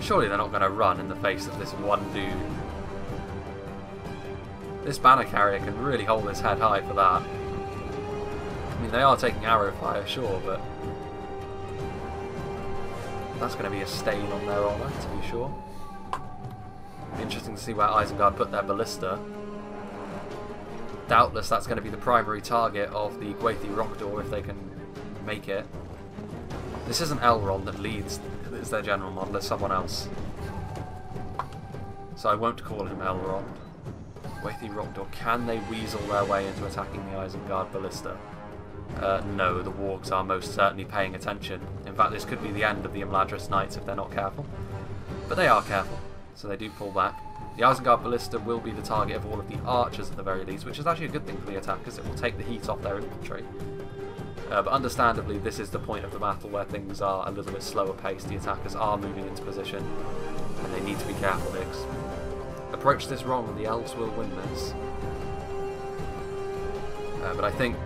Speaker 1: Surely they're not going to run in the face of this one dude. This banner carrier can really hold his head high for that. I mean, they are taking arrow fire, sure, but that's going to be a stain on their honour, to be sure. Be interesting to see where Isengard put their ballista. Doubtless that's going to be the primary target of the Gwathi Rockdoor if they can make it. This isn't Elrond that leads as their general model, it's someone else. So I won't call him Elrond. Gwathi Rockdoor, can they weasel their way into attacking the Isengard Ballista? No, the Wargs are most certainly paying attention. In fact, this could be the end of the Imladris Knights if they're not careful. But they are careful, so they do pull back. The Isengard Ballista will be the target of all of the archers at the very least, which is actually a good thing for the attackers. It will take the heat off their infantry. But understandably, this is the point of the battle where things are a little bit slower paced. The attackers are moving into position, and they need to be careful. They approach this wrong, and the elves will win this. But I think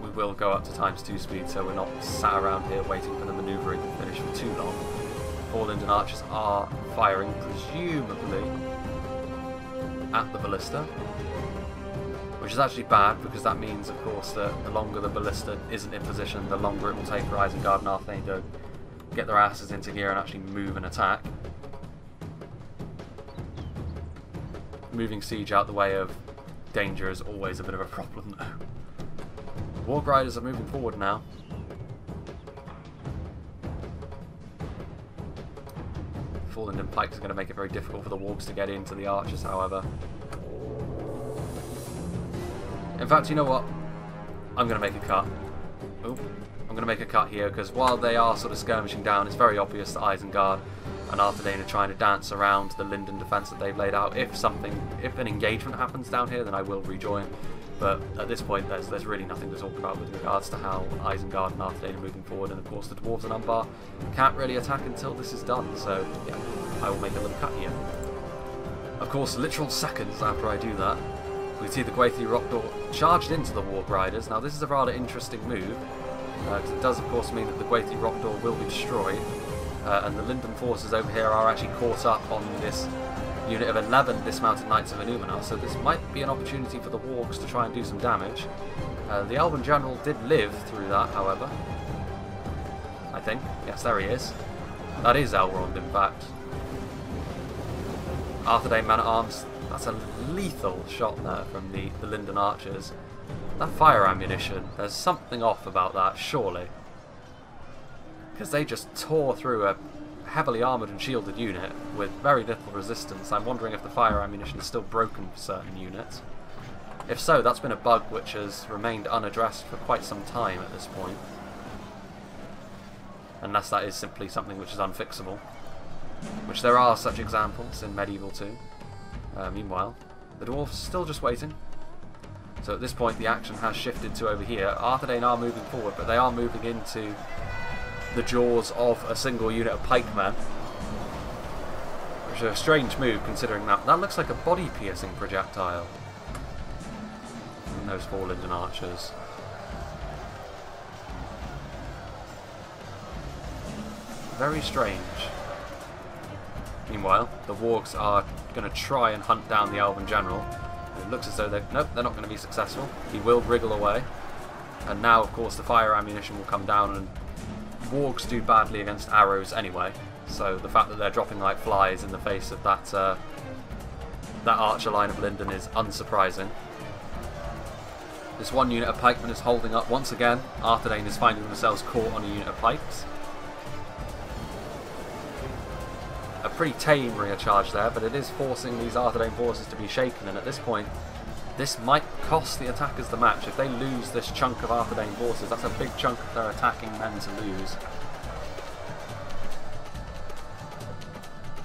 Speaker 1: we will go up to ×2 speed, so we're not sat around here waiting for the manoeuvring to finish for too long. 4 Linden Archers are firing, presumably, at the ballista. Which is actually bad, because that means, of course, that the longer the ballista isn't in position, the longer it will take for Isengard and Arthedain to get their asses into gear and actually move and attack. Moving siege out the way of danger is always a bit of a problem, though. Warg Riders are moving forward now. Linden Pike is going to make it very difficult for the Wargs to get into the archers, however. In fact, you know what? I'm going to make a cut. Oh, I'm going to make a cut here, because while they are sort of skirmishing down, it's very obvious that Isengard and Arthedain are trying to dance around the Linden defence that they've laid out. If an engagement happens down here, then I will rejoin. But at this point, there's really nothing to talk about with regards to how Isengard and Arthedain are moving forward, and of course the Dwarves and Umbar can't really attack until this is done, so yeah, I will make a little cut here. Of course, literal seconds after I do that, we see the Gwaithri Rockdor charged into the Warg Riders. Now this is a rather interesting move, because it does of course mean that the Gwaithri Rockdor will be destroyed, and the Linden forces over here are actually caught up on this unit of 11 dismounted Knights of Enumenar, so this might be an opportunity for the Wargs to try and do some damage. The Elven General did live through that, however. I think. Yes, there he is. That is Elrond, in fact. Arthedain Man-at-Arms, that's a lethal shot there from the Linden Archers. That fire ammunition, there's something off about that, surely. Because they just tore through a heavily armoured and shielded unit with very little resistance. I'm wondering if the fire ammunition is still broken for certain units. If so, that's been a bug which has remained unaddressed for quite some time at this point. Unless that is simply something which is unfixable. Which there are such examples in Medieval 2. Meanwhile, the Dwarves are still just waiting. So at this point the action has shifted to over here. Arthedain are moving forward, but they are moving into the jaws of a single unit of pikemen, which is a strange move considering that looks like a body-piercing projectile from those 4 Linden Archers. Very strange. Meanwhile, the Wargs are going to try and hunt down the Elven General. It looks as though they're not going to be successful. He will wriggle away, and now of course the fire ammunition will come down, and Wargs do badly against arrows anyway, so the fact that they're dropping like flies in the face of that archer line of Linden is unsurprising. This one unit of pikemen is holding up once again. Arthedain is finding themselves caught on a unit of pikes. A pretty tame rear charge there, but it is forcing these Arthedain forces to be shaken, and at this point this might cost the attackers the match. If they lose this chunk of Arthedain forces, that's a big chunk of their attacking men to lose.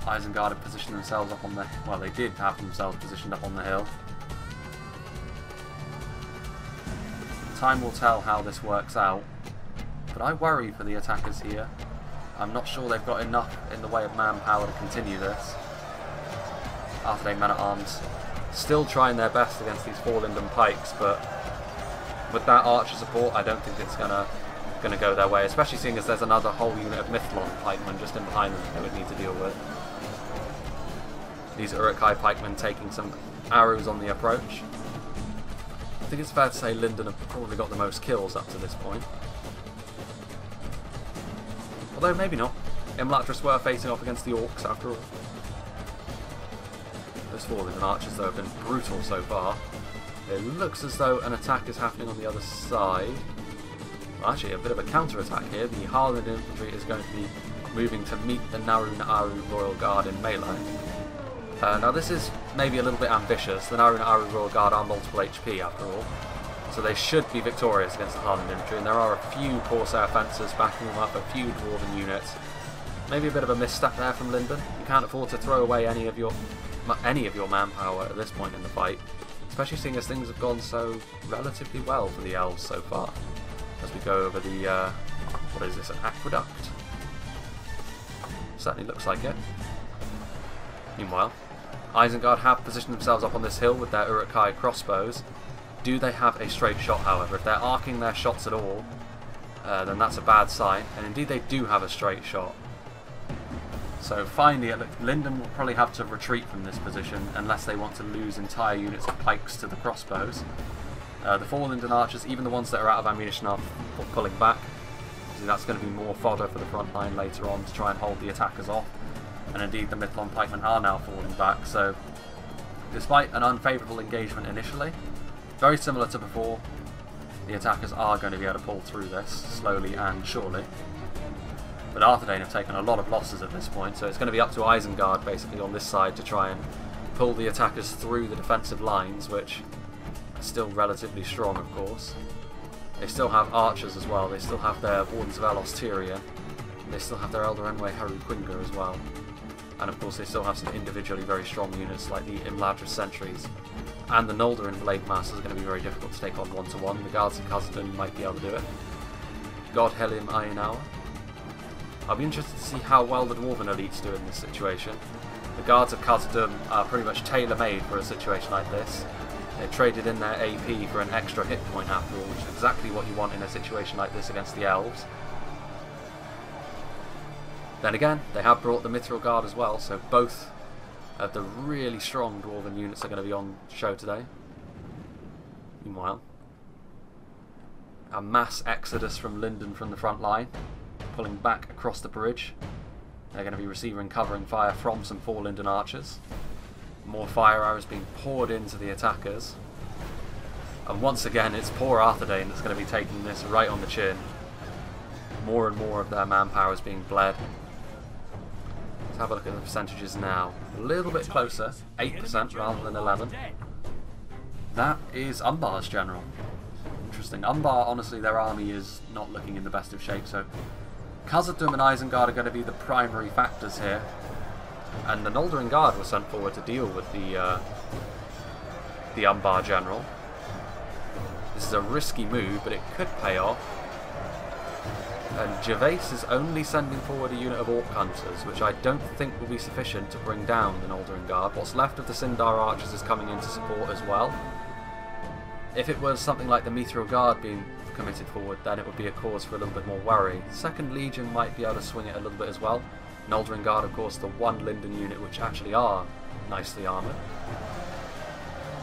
Speaker 1: Isengard have positioned themselves up on the... well, they did have themselves positioned up on the hill. Time will tell how this works out, but I worry for the attackers here. I'm not sure they've got enough in the way of manpower to continue this. Arthedain Men-at-Arms still trying their best against these 4 Linden pikes, but with that archer support I don't think it's gonna go their way, especially seeing as there's another whole unit of Mithlon pikemen just in behind them they would need to deal with. These Uruk-hai pikemen taking some arrows on the approach. I think it's fair to say Linden have probably got the most kills up to this point. Although maybe not. Imlatris were facing off against the Orcs after all. Those 4 Linden archers though have been brutal so far. It looks as though an attack is happening on the other side. Well, actually a bit of a counter-attack here. The Harland infantry is going to be moving to meet the Naru Naaru Royal Guard in melee. Now this is maybe a little bit ambitious. The Naru Naaru Royal Guard are multiple HP after all, so they should be victorious against the Harland infantry, and there are a few Corsair fencers backing them up, a few Dwarven units. Maybe a bit of a misstep there from Linden. You can't afford to throw away any of your manpower at this point in the fight, especially seeing as things have gone so relatively well for the elves so far. As we go over the, what is this, an aqueduct? Certainly looks like it. Meanwhile, Isengard have positioned themselves up on this hill with their Uruk-hai crossbows. Do they have a straight shot, however? If they're arcing their shots at all, then that's a bad sign, and indeed they do have a straight shot. So finally, Linden will probably have to retreat from this position unless they want to lose entire units of pikes to the crossbows. The 4 Linden archers, even the ones that are out of ammunition, are pulling back. So that's going to be more fodder for the front line later on to try and hold the attackers off. And indeed the Mithlon pikemen are now falling back, so despite an unfavourable engagement initially, very similar to before, the attackers are going to be able to pull through this, slowly and surely. But Arthedain have taken a lot of losses at this point, so it's going to be up to Isengard basically on this side to try and pull the attackers through the defensive lines, which are still relatively strong of course. They still have archers as well, they still have their Wardens of Elos Tyrion, they still have their Elder Enway Haru Quinga as well. And of course they still have some individually very strong units like the Imladris Sentries. And the Noldorin Blade Masters are going to be very difficult to take on one-to-one. The Guards of Khazad-dûm might be able to do it. God Helim Ainawa. I'll be interested to see how well the Dwarven elites do in this situation. The Guards of Khazad-dûm are pretty much tailor-made for a situation like this. They traded in their AP for an extra hit point after all, which is exactly what you want in a situation like this against the Elves. Then again, they have brought the Mithril Guard as well, so both of the really strong Dwarven units are going to be on show today. Meanwhile, a mass exodus from Linden from the front line, pulling back across the bridge. They're going to be receiving covering fire from some 4 Linden archers. More fire arrows being poured into the attackers. And once again, it's poor Arthedain that's going to be taking this right on the chin. More and more of their manpower is being bled. Let's have a look at the percentages now. A little bit closer, 8% rather than 11%. That is Umbar's general. Interesting. Umbar, honestly, their army is not looking in the best of shape, so Khazad-dûm and Isengard are going to be the primary factors here. And the Noldorin Guard was sent forward to deal with the Umbar general. This is a risky move, but it could pay off. And Gervais is only sending forward a unit of Orc Hunters, which I don't think will be sufficient to bring down the Noldorin Guard. What's left of the Sindar Archers is coming in to support as well. If it was something like the Mithril Guard being committed forward, then it would be a cause for a little bit more worry. 2nd Legion might be able to swing it a little bit as well. Noldorin Guard, of course, the 1 Linden unit, which actually are nicely armoured.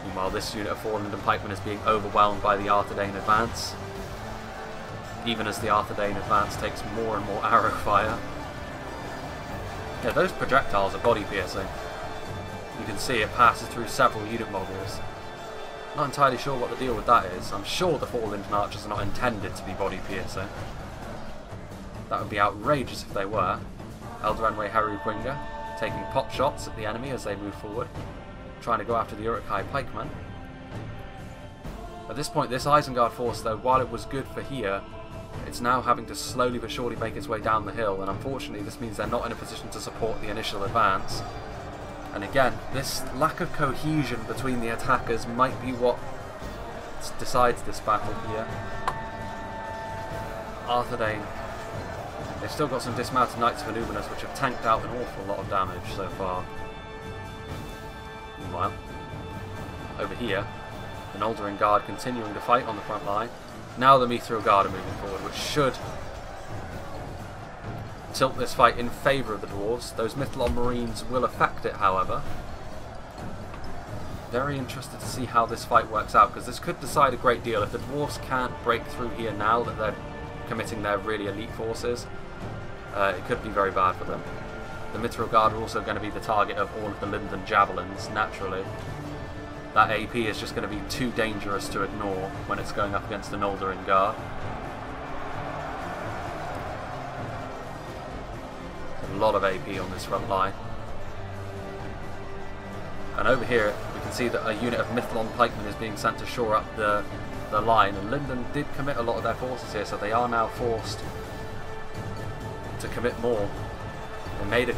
Speaker 1: Meanwhile, this unit of 4 Linden Pikemen is being overwhelmed by the Arthedain advance. Even as the Arthedain advance takes more and more arrow fire. Yeah, those projectiles are body piercing. You can see it passes through several unit models. Not entirely sure what the deal with that is. I'm sure the 4 Linden Archers are not intended to be body piercing. That would be outrageous if they were. Eldarenwe Haru Gwinga taking pot shots at the enemy as they move forward, trying to go after the Uruk-hai pikemen. At this point, this Isengard force, though, while it was good for here, it's now having to slowly but surely make its way down the hill, and unfortunately this means they're not in a position to support the initial advance. And again, this lack of cohesion between the attackers might be what decides this battle here. Arthedain, they've still got some dismounted Knights of Anubis which have tanked out an awful lot of damage so far. Meanwhile, over here, the Noldorin Guard continuing to fight on the front line. Now the Mithril Guard are moving forward, which should tilt this fight in favour of the Dwarves. Those Mithlon Marines will affect it, however. Very interested to see how this fight works out, because this could decide a great deal. If the Dwarves can't break through here now that they're committing their really elite forces, it could be very bad for them. The Mithril Guard are also going to be the target of all of the Linden Javelins, naturally. That AP is just going to be too dangerous to ignore when it's going up against the Noldorin Guard. A lot of AP on this front line. And over here we can see that a unit of Mithlon pikemen is being sent to shore up the line, and Linden did commit a lot of their forces here, so they are now forced to commit more. They made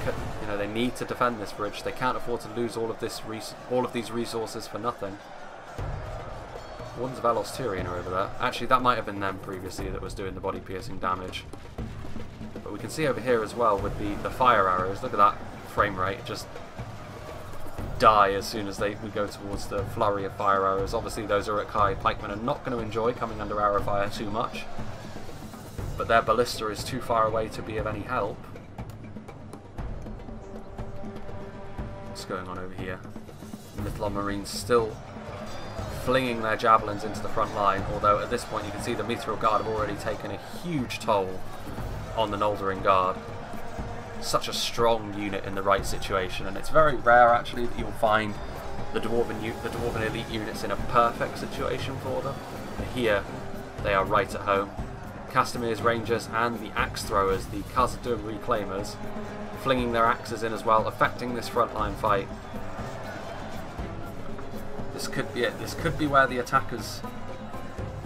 Speaker 1: they need to defend this bridge. They can't afford to lose all of these resources for nothing. One's Velos Tyrian are over there. Actually, that might have been them previously that was doing the body piercing damage. But we can see over here as well with the fire arrows. Look at that frame rate. Just die as soon as we go towards the flurry of fire arrows. Obviously, those Uruk-hai pikemen are not going to enjoy coming under arrow fire too much, but their ballista is too far away to be of any help. What's going on over here? Mithlon Marines still flinging their javelins into the front line, although at this point you can see the Mithril Guard have already taken a huge toll on the Noldorin Guard. Such a strong unit in the right situation, and it's very rare actually that you'll find the Dwarven elite units in a perfect situation for them. But here they are right at home. Castamir's Rangers and the Axe Throwers, the Khazad-dûm Reclaimers, flinging their axes in as well, affecting this frontline fight. This could be it. This could be where the attackers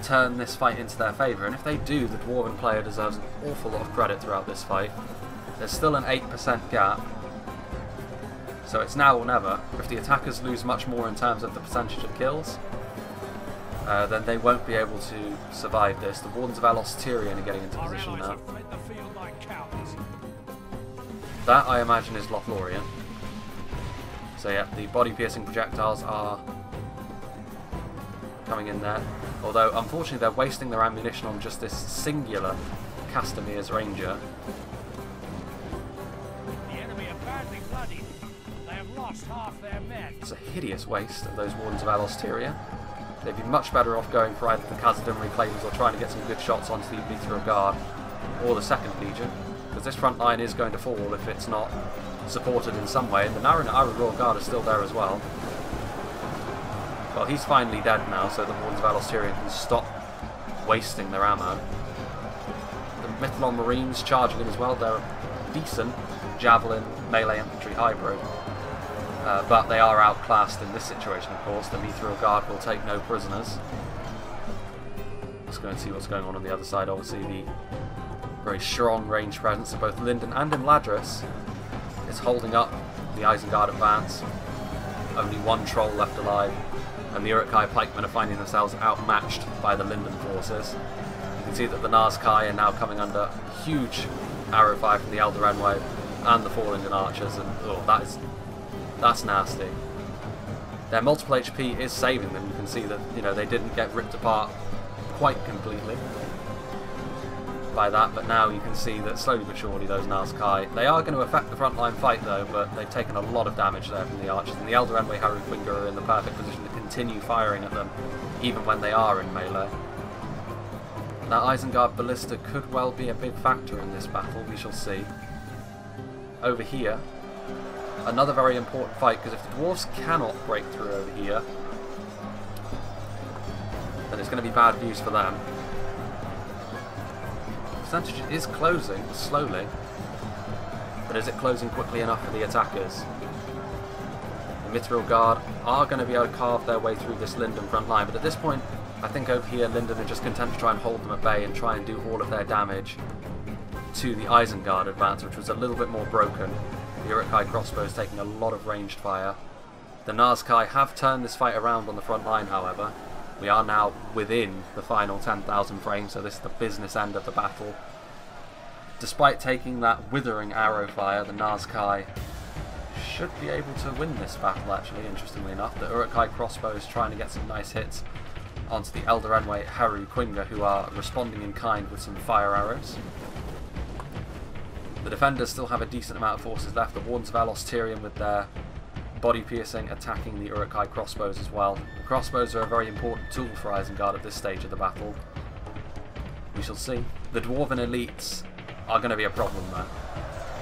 Speaker 1: turn this fight into their favour, and if they do, the Dwarven player deserves an awful lot of credit throughout this fight. There's still an 8% gap, So it's now or never. If the attackers lose much more in terms of the percentage of kills, then they won't be able to survive this. The Wardens of Elos Tyrion are getting into position now. That, I imagine, is Lothlorien. So yeah, the body-piercing projectiles are coming in there. Although, unfortunately, they're wasting their ammunition on just this singular Castamir's Ranger.
Speaker 2: The enemy are badly bloodied. They have lost half their men.
Speaker 1: It's a hideous waste of those Wardens of Elos Tyrion. They'd be much better off going for either the Khazad-dûm Reclaimers or trying to get some good shots onto the Mithril Guard or the 2nd Legion, because this front line is going to fall if it's not supported in some way. And the Naran Royal Guard is still there as well. Well, he's finally dead now, so the Wardens of Elos Tyrion can stop wasting their ammo. The Mithlon Marines charging in as well. They're a decent javelin melee infantry hybrid. But they are outclassed in this situation, of course. The Mithril Guard will take no prisoners. Let's go and see what's going on the other side. Obviously, the very strong range presence of both Linden and Imladris is holding up the Isengard advance. Only one troll left alive, and the Uruk-hai pikemen are finding themselves outmatched by the Linden forces. You can see that the Nazkai are now coming under huge arrow fire from the Eldarin Wave and the 4 Linden archers, and oh, that's nasty. Their multiple HP is saving them. You can see that, you know, they didn't get ripped apart quite completely by that, but now you can see that slowly but surely those Nazkai, they are going to affect the frontline fight though, but they've taken a lot of damage there from the archers, and the Elder Enway Haru Quinga are in the perfect position to continue firing at them even when they are in melee. That Isengard Ballista could well be a big factor in this battle, we shall see. Over here, another very important fight, because if the dwarves cannot break through over here, then it's going to be bad news for them. The percentage is closing slowly, but is it closing quickly enough for the attackers? The Mithril Guard are going to be able to carve their way through this Linden front line, but at this point I think over here Linden are just content to try and hold them at bay and try and do all of their damage to the Isengard advance, which was a little bit more broken. The Uruk-hai crossbows taking a lot of ranged fire. The Nazkai have turned this fight around on the front line, however. We are now within the final 10,000 frames, so this is the business end of the battle. Despite taking that withering arrow fire, the Nazkai should be able to win this battle, actually, interestingly enough. The Uruk-hai crossbows trying to get some nice hits onto the Elder Enway Haru Quinga, who are responding in kind with some fire arrows. The defenders still have a decent amount of forces left. The Wardens of Elos Tyrion with their body piercing attacking the Uruk-hai crossbows as well. The crossbows are a very important tool for Isengard at this stage of the battle. We shall see. The Dwarven elites are going to be a problem there.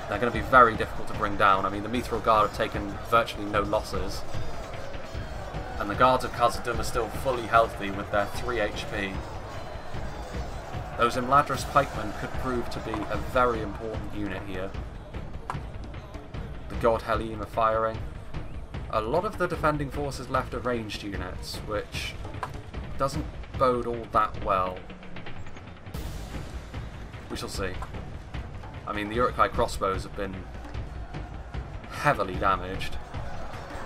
Speaker 1: They're going to be very difficult to bring down. I mean, the Mithril Guard have taken virtually no losses, and the Guards of Khazad-dûm are still fully healthy with their 3 HP. Those Imladris pikemen could prove to be a very important unit here. The God Helim are firing. A lot of the defending forces left are ranged units, which doesn't bode all that well. We shall see. I mean, the Uruk-hai crossbows have been heavily damaged.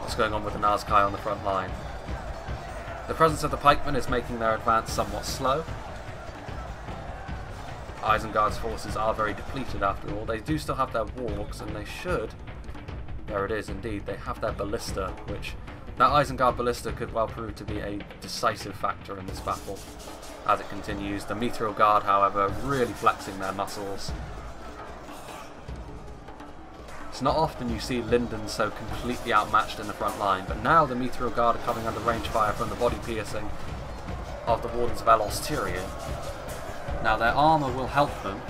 Speaker 1: What's going on with the Nazkai on the front line? The presence of the pikemen is making their advance somewhat slow. Isengard's forces are very depleted after all. They do still have their wargs, and they should... There it is, indeed. They have their ballista, which... That Isengard ballista could well prove to be a decisive factor in this battle as it continues. The Mithril Guard, however, really flexing their muscles. It's not often you see Linden so completely outmatched in the front line, but now the Mithril Guard are coming under range fire from the body piercing of the Wardens of Elos Tyrion. Now their armour will help them,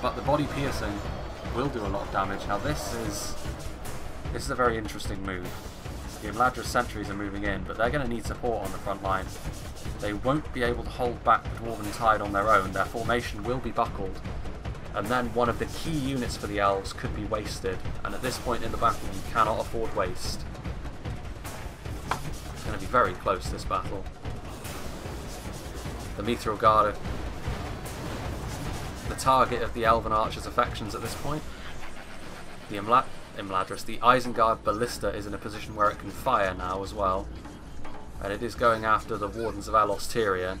Speaker 1: but the body piercing will do a lot of damage. Now this is a very interesting move. The Imladris sentries are moving in, but they're going to need support on the front line. They won't be able to hold back the Dwarven tide on their own. Their formation will be buckled, and then one of the key units for the elves could be wasted, and at this point in the battle you cannot afford waste. It's going to be very close, this battle. The Mithril Guard are the target of the Elven Archer's affections at this point. The Imladris. The Isengard Ballista is in a position where it can fire now as well. And it is going after the Wardens of Alos Tyrion.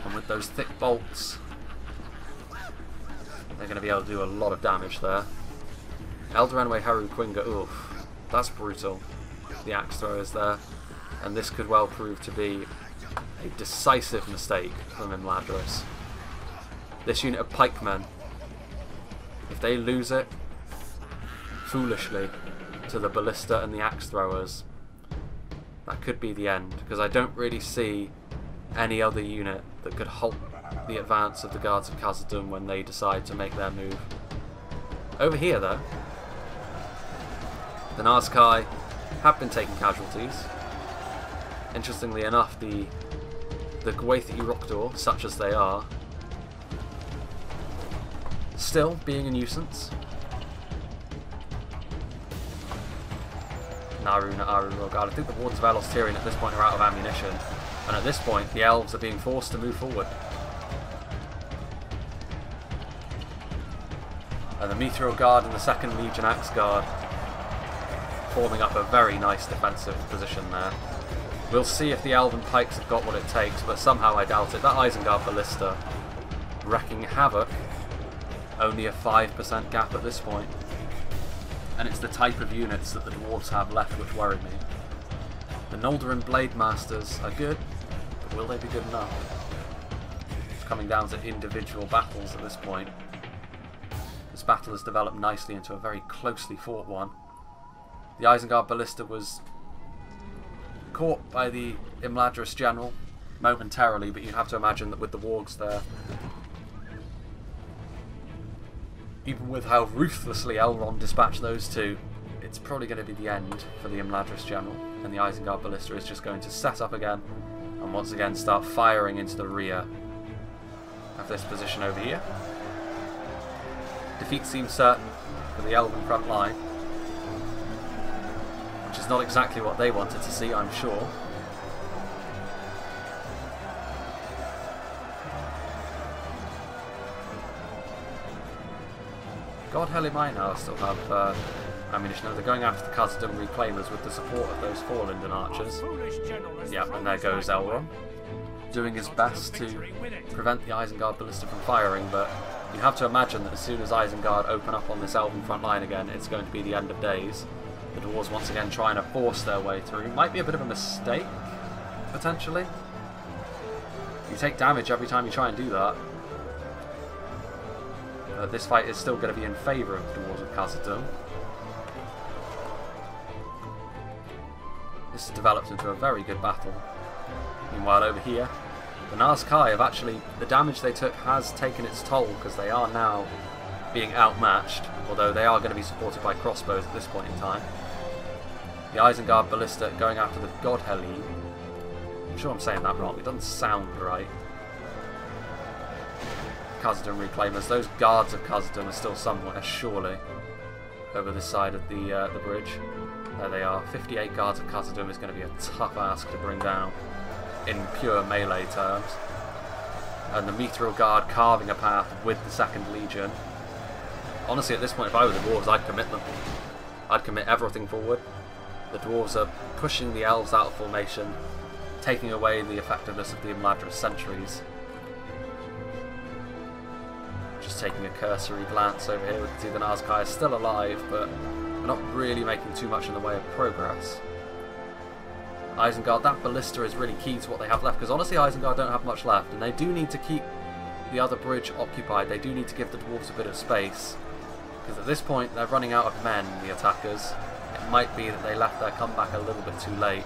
Speaker 1: And with those thick bolts, they're going to be able to do a lot of damage there. Eldarenwe Haru Quinga, oof, that's brutal. The axe throwers there. And this could well prove to be a decisive mistake from Imladris. This unit of pikemen, if they lose it foolishly to the ballista and the axe throwers, that could be the end, because I don't really see any other unit that could halt the advance of the Guards of Khazad-dûm when they decide to make their move. Over here though, the Nazkai have been taking casualties. Interestingly enough, the Gwaith Uruktor, such as they are, still being a nuisance. Naru, Naaru, Rogard. I think the Wardens of Alos Tyrion at this point are out of ammunition, and at this point the elves are being forced to move forward. And the Mithril Guard and the 2nd Legion Axe Guard forming up a very nice defensive position there. We'll see if the Elven Pikes have got what it takes, but somehow I doubt it. That Isengard Ballista wrecking havoc. Only a 5% gap at this point. And it's the type of units that the dwarves have left which worry me. The Noldorin Blade Masters are good, but will they be good enough? It's coming down to individual battles at this point. This battle has developed nicely into a very closely fought one. The Isengard Ballista was caught by the Imladris general momentarily, but you have to imagine that with the wargs there, even with how ruthlessly Elrond dispatched those two, it's probably going to be the end for the Imladris general, and the Isengard Ballista is just going to set up again and once again start firing into the rear of this position over here. Defeat seems certain for the Elven front line, which is not exactly what they wanted to see, I'm sure. God Heli might now still have ammunition. They're going after the Khazad-dûm Reclaimers with the support of those 4 Linden Archers. Yep, and there goes Elrond, doing his best to prevent the Isengard Ballista from firing, but you have to imagine that as soon as Isengard open up on this Elven front line again, it's going to be the end of days. The dwarves once again trying to force their way through. Might be a bit of a mistake, potentially. You take damage every time you try and do that. This fight is still going to be in favour of the dwarves of Khazad-dûm. This has developed into a very good battle. Meanwhile over here, the Nazkai have actually, the damage they took has taken its toll, because they are now being outmatched, although they are going to be supported by crossbows at this point in time. The Isengard Ballista going after the God Heli. I'm sure I'm saying that wrong, it doesn't sound right. Khazad-dûm Reclaimers, those guards of Khazad-dûm are still somewhere, surely, over this side of the bridge. There they are. 58 guards of Khazad-dûm is going to be a tough ask to bring down in pure melee terms. And the Mithril Guard carving a path with the 2nd Legion. Honestly, at this point, if I were the dwarves, I'd commit them. I'd commit everything forward. The dwarves are pushing the elves out of formation, taking away the effectiveness of the Imladris sentries. Just taking a cursory glance over here, we can see the Nazkai is still alive, but they're not really making too much in the way of progress. Isengard, that ballista is really key to what they have left, because honestly Isengard don't have much left, and they do need to keep the other bridge occupied. They do need to give the dwarves a bit of space, because at this point they're running out of men, the attackers. It might be that they left their comeback a little bit too late.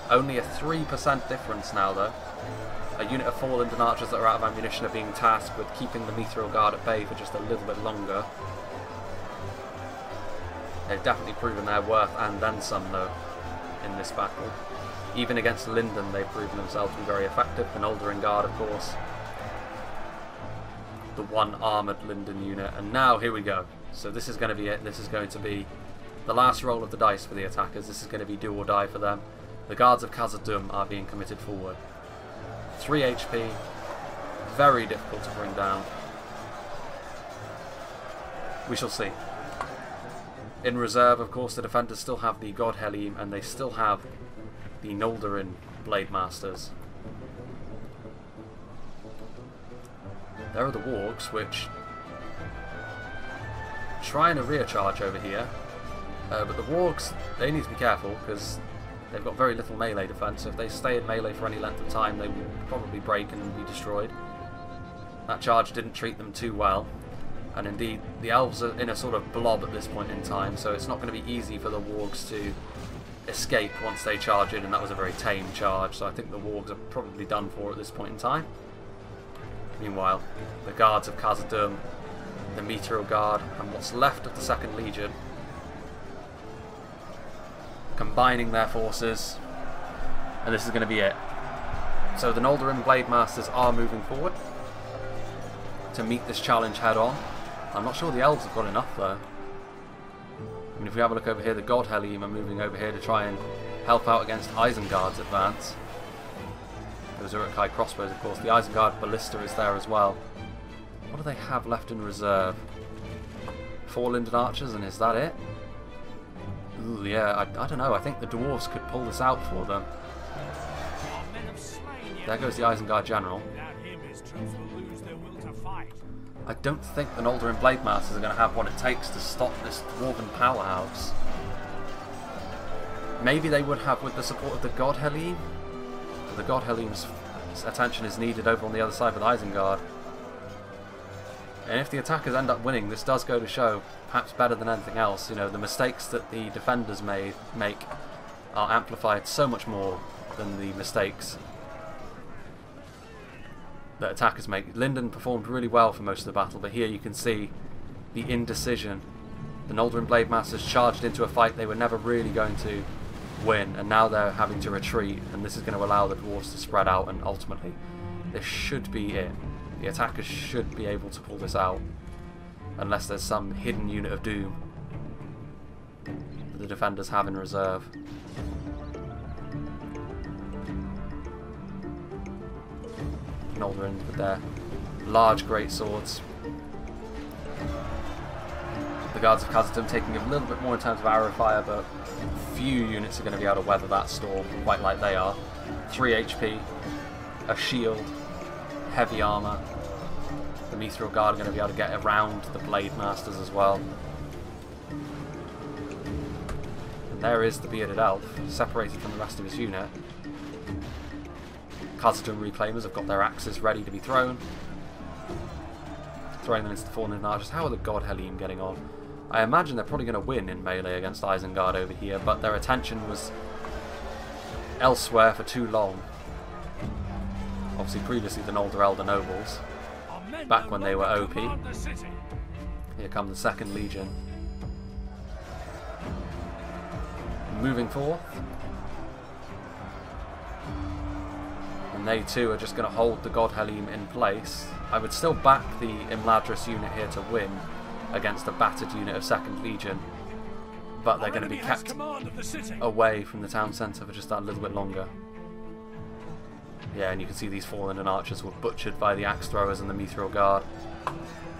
Speaker 1: Only a 3% difference now though. A unit of 4 Linden Archers that are out of ammunition are being tasked with keeping the Mithril Guard at bay for just a little bit longer. They've definitely proven their worth and then some though in this battle. Even against Linden they've proven themselves to be very effective. The Noldorin Guard of course. The 1 armoured Linden unit, and now here we go. So this is going to be it. This is going to be the last roll of the dice for the attackers. This is going to be do or die for them. The Guards of Khazad-dûm are being committed forward. 3 HP, very difficult to bring down. We shall see. In reserve, of course, the defenders still have the God Helheim, and they still have the Noldorin Blade Masters. There are the Wargs, which trying a rear charge over here, but the Wargs, they need to be careful because they've got very little melee defense. So if they stay in melee for any length of time, they will probably break and be destroyed. That charge didn't treat them too well, and indeed the elves are in a sort of blob at this point in time, so it's not going to be easy for the Wargs to escape once they charge in, and that was a very tame charge, so I think the Wargs are probably done for at this point in time. Meanwhile, the guards of Khazad-dûm, the Meteor Guard, and what's left of the 2nd Legion, combining their forces, and this is going to be it. So the Noldorin Blade Masters are moving forward to meet this challenge head on. I'm not sure the elves have got enough though. I mean, if we have a look over here, the God Helheim are moving over here to try and help out against Isengard's advance. Those Uruk-hai crossbows, of course. The Isengard Ballista is there as well. What do they have left in reserve? 4 Linden Archers, and is that it? Ooh, yeah, I don't know. I think the dwarves could pull this out for them. There goes the Isengard General. I don't think the Noldorin Blade Masters are going to have what it takes to stop this dwarven powerhouse. Maybe they would have with the support of the God Helheim. The God Helheim's attention is needed over on the other side with Isengard. And if the attackers end up winning, this does go to show, perhaps better than anything else, you know, the mistakes that the defenders make are amplified so much more than the mistakes that attackers make. Linden performed really well for most of the battle, but here you can see the indecision. The Noldorin Blade Masters charged into a fight they were never really going to win, and now they're having to retreat, and this is going to allow the dwarves to spread out, and ultimately this should be it. The attackers should be able to pull this out, unless there's some hidden unit of doom that the defenders have in reserve. Noldorin with their large great swords. The guards of Khazad-dûm taking a little bit more in terms of arrow fire, but few units are going to be able to weather that storm quite like they are. 3 HP, a shield, heavy armour. The Meteor Guard are going to be able to get around the Blade Masters as well. And there is the Bearded Elf, separated from the rest of his unit. Khazad-dûm Reclaimers have got their axes ready to be thrown. Throwing them into the 4 Linden Archers. How are the God Helheim getting on? I imagine they're probably going to win in melee against Isengard over here, but their attention was elsewhere for too long. Obviously previously the Noldor Elder Nobles, back when they were OP. Here come the 2nd Legion. Moving forth. And they too are just going to hold the God Helheim in place. I would still back the Imladris unit here to win against a battered unit of 2nd Legion, but they're going to be kept away from the town centre for just that little bit longer. Yeah, and you can see these 4 Linden Archers were butchered by the axe throwers and the Meteor Guard.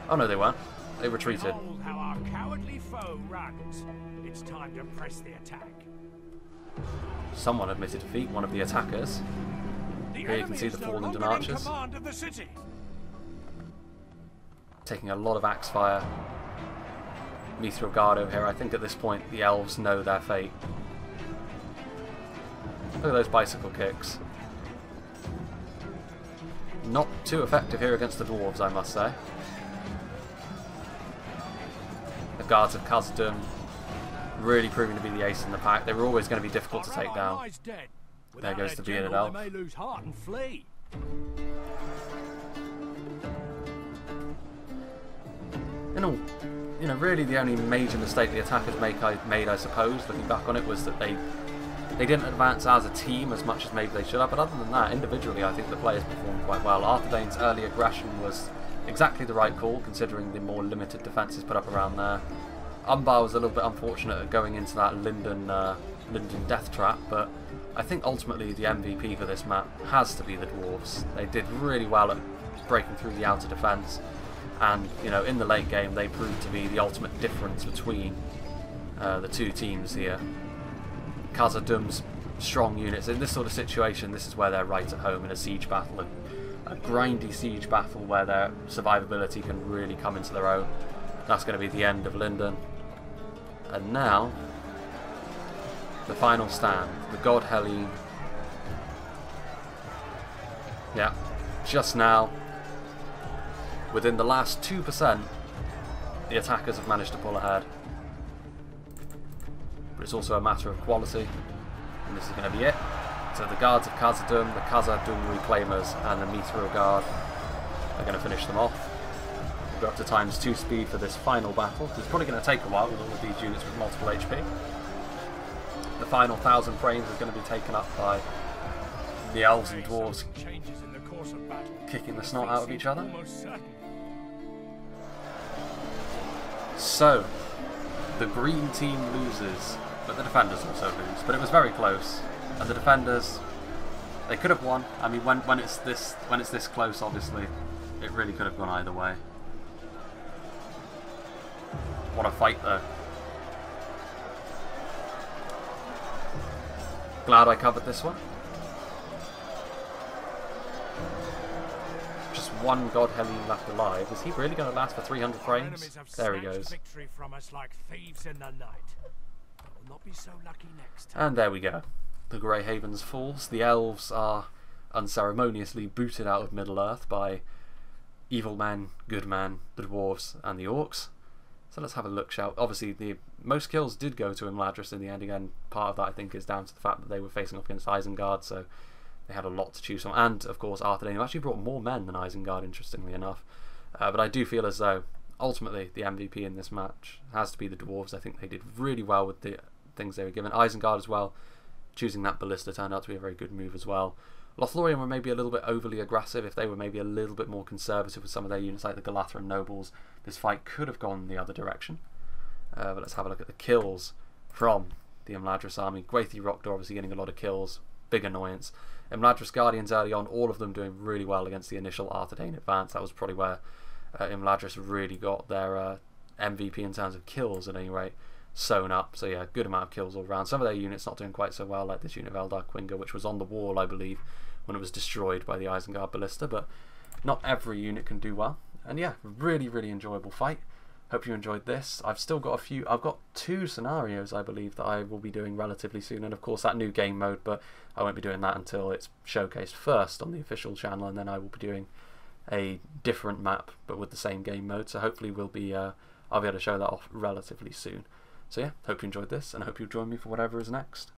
Speaker 1: Oh no, they weren't. They retreated.
Speaker 2: Behold how our cowardly foe runs. It's time to press the attack.
Speaker 1: Someone admitted defeat, one of the attackers. Here you can see the 4 Linden Archers taking a lot of axe fire. Meteor Guard over here. I think at this point the elves know their fate. Look at those bicycle kicks. Not too effective here against the dwarves, I must say. The guards of Khazad-dûm really proving to be the ace in the pack. They were always going to be difficult to take down. There goes the Bearded Elf. In all, you know, really the only major mistake the attackers made, I suppose, looking back on it, was that they didn't advance as a team as much as maybe they should have. But other than that, individually, I think the players performed quite well. Arthedain's early aggression was exactly the right call, considering the more limited defences put up around there. Umbar was a little bit unfortunate at going into that Linden death trap, but I think ultimately the MVP for this map has to be the dwarves. They did really well at breaking through the outer defence, and you know, in the late game they proved to be the ultimate difference between the two teams here. Khazad-dûm's strong units. In this sort of situation, this is where they're right at home in a siege battle, a grindy siege battle where their survivability can really come into their own. That's going to be the end of Linden. And now, the final stand, the God Helene. Yeah, just now, within the last 2%, the attackers have managed to pull ahead. But it's also a matter of quality, and this is going to be it. So the guards of Khazad-dûm, the Khazad-dûm Reclaimers, and the Mithril Guard are going to finish them off. We'll go up to ×2 speed for this final battle. It's probably going to take a while with all of these units with multiple HP. The final 1,000 frames is going to be taken up by the elves and dwarves kicking the snot out of each other. So, the green team loses, but the defenders also lose. But it was very close, and the defenders, they could have won. I mean, when it's this close, obviously, it really could have gone either way. What a fight, though. Glad I covered this one. Just one God Helene left alive. Is he really going to last for 300 frames? There he goes. And there we go. The Grey Havens falls. The elves are unceremoniously booted out of Middle-earth by evil men, good men, the dwarves, and the orcs. So let's have a look, shall we? Obviously, the most kills did go to Imladris in the end. Again, part of that I think is down to the fact that they were facing off against Isengard, so they had a lot to choose from. And, of course, Arthedain, who actually brought more men than Isengard, interestingly enough. But I do feel as though, ultimately, the MVP in this match has to be the dwarves. I think they did really well with the things they were given. Isengard as well, choosing that ballista turned out to be a very good move as well. Lothlorien were maybe a little bit overly aggressive. If they were maybe a little bit more conservative with some of their units, like the Galatharan nobles, this fight could have gone the other direction. But let's have a look at the kills from the Imladris army. Gwathi Rokdor obviously getting a lot of kills, big annoyance. Imladris Guardians early on, all of them doing really well against the initial Arthedain advance. That was probably where Imladris really got their MVP in terms of kills at any rate, sewn up. So yeah, good amount of kills all around. Some of their units not doing quite so well, like this unit of Eldar Quinga, which was on the wall, I believe, when it was destroyed by the Isengard ballista. But not every unit can do well. And yeah, really, really enjoyable fight. Hope you enjoyed this. I've still got I've got 2 scenarios, I believe, that I will be doing relatively soon. And of course that new game mode, but I won't be doing that until it's showcased first on the official channel, and then I will be doing a different map, but with the same game mode. So hopefully I'll be able to show that off relatively soon. So yeah, hope you enjoyed this, and I hope you'll join me for whatever is next.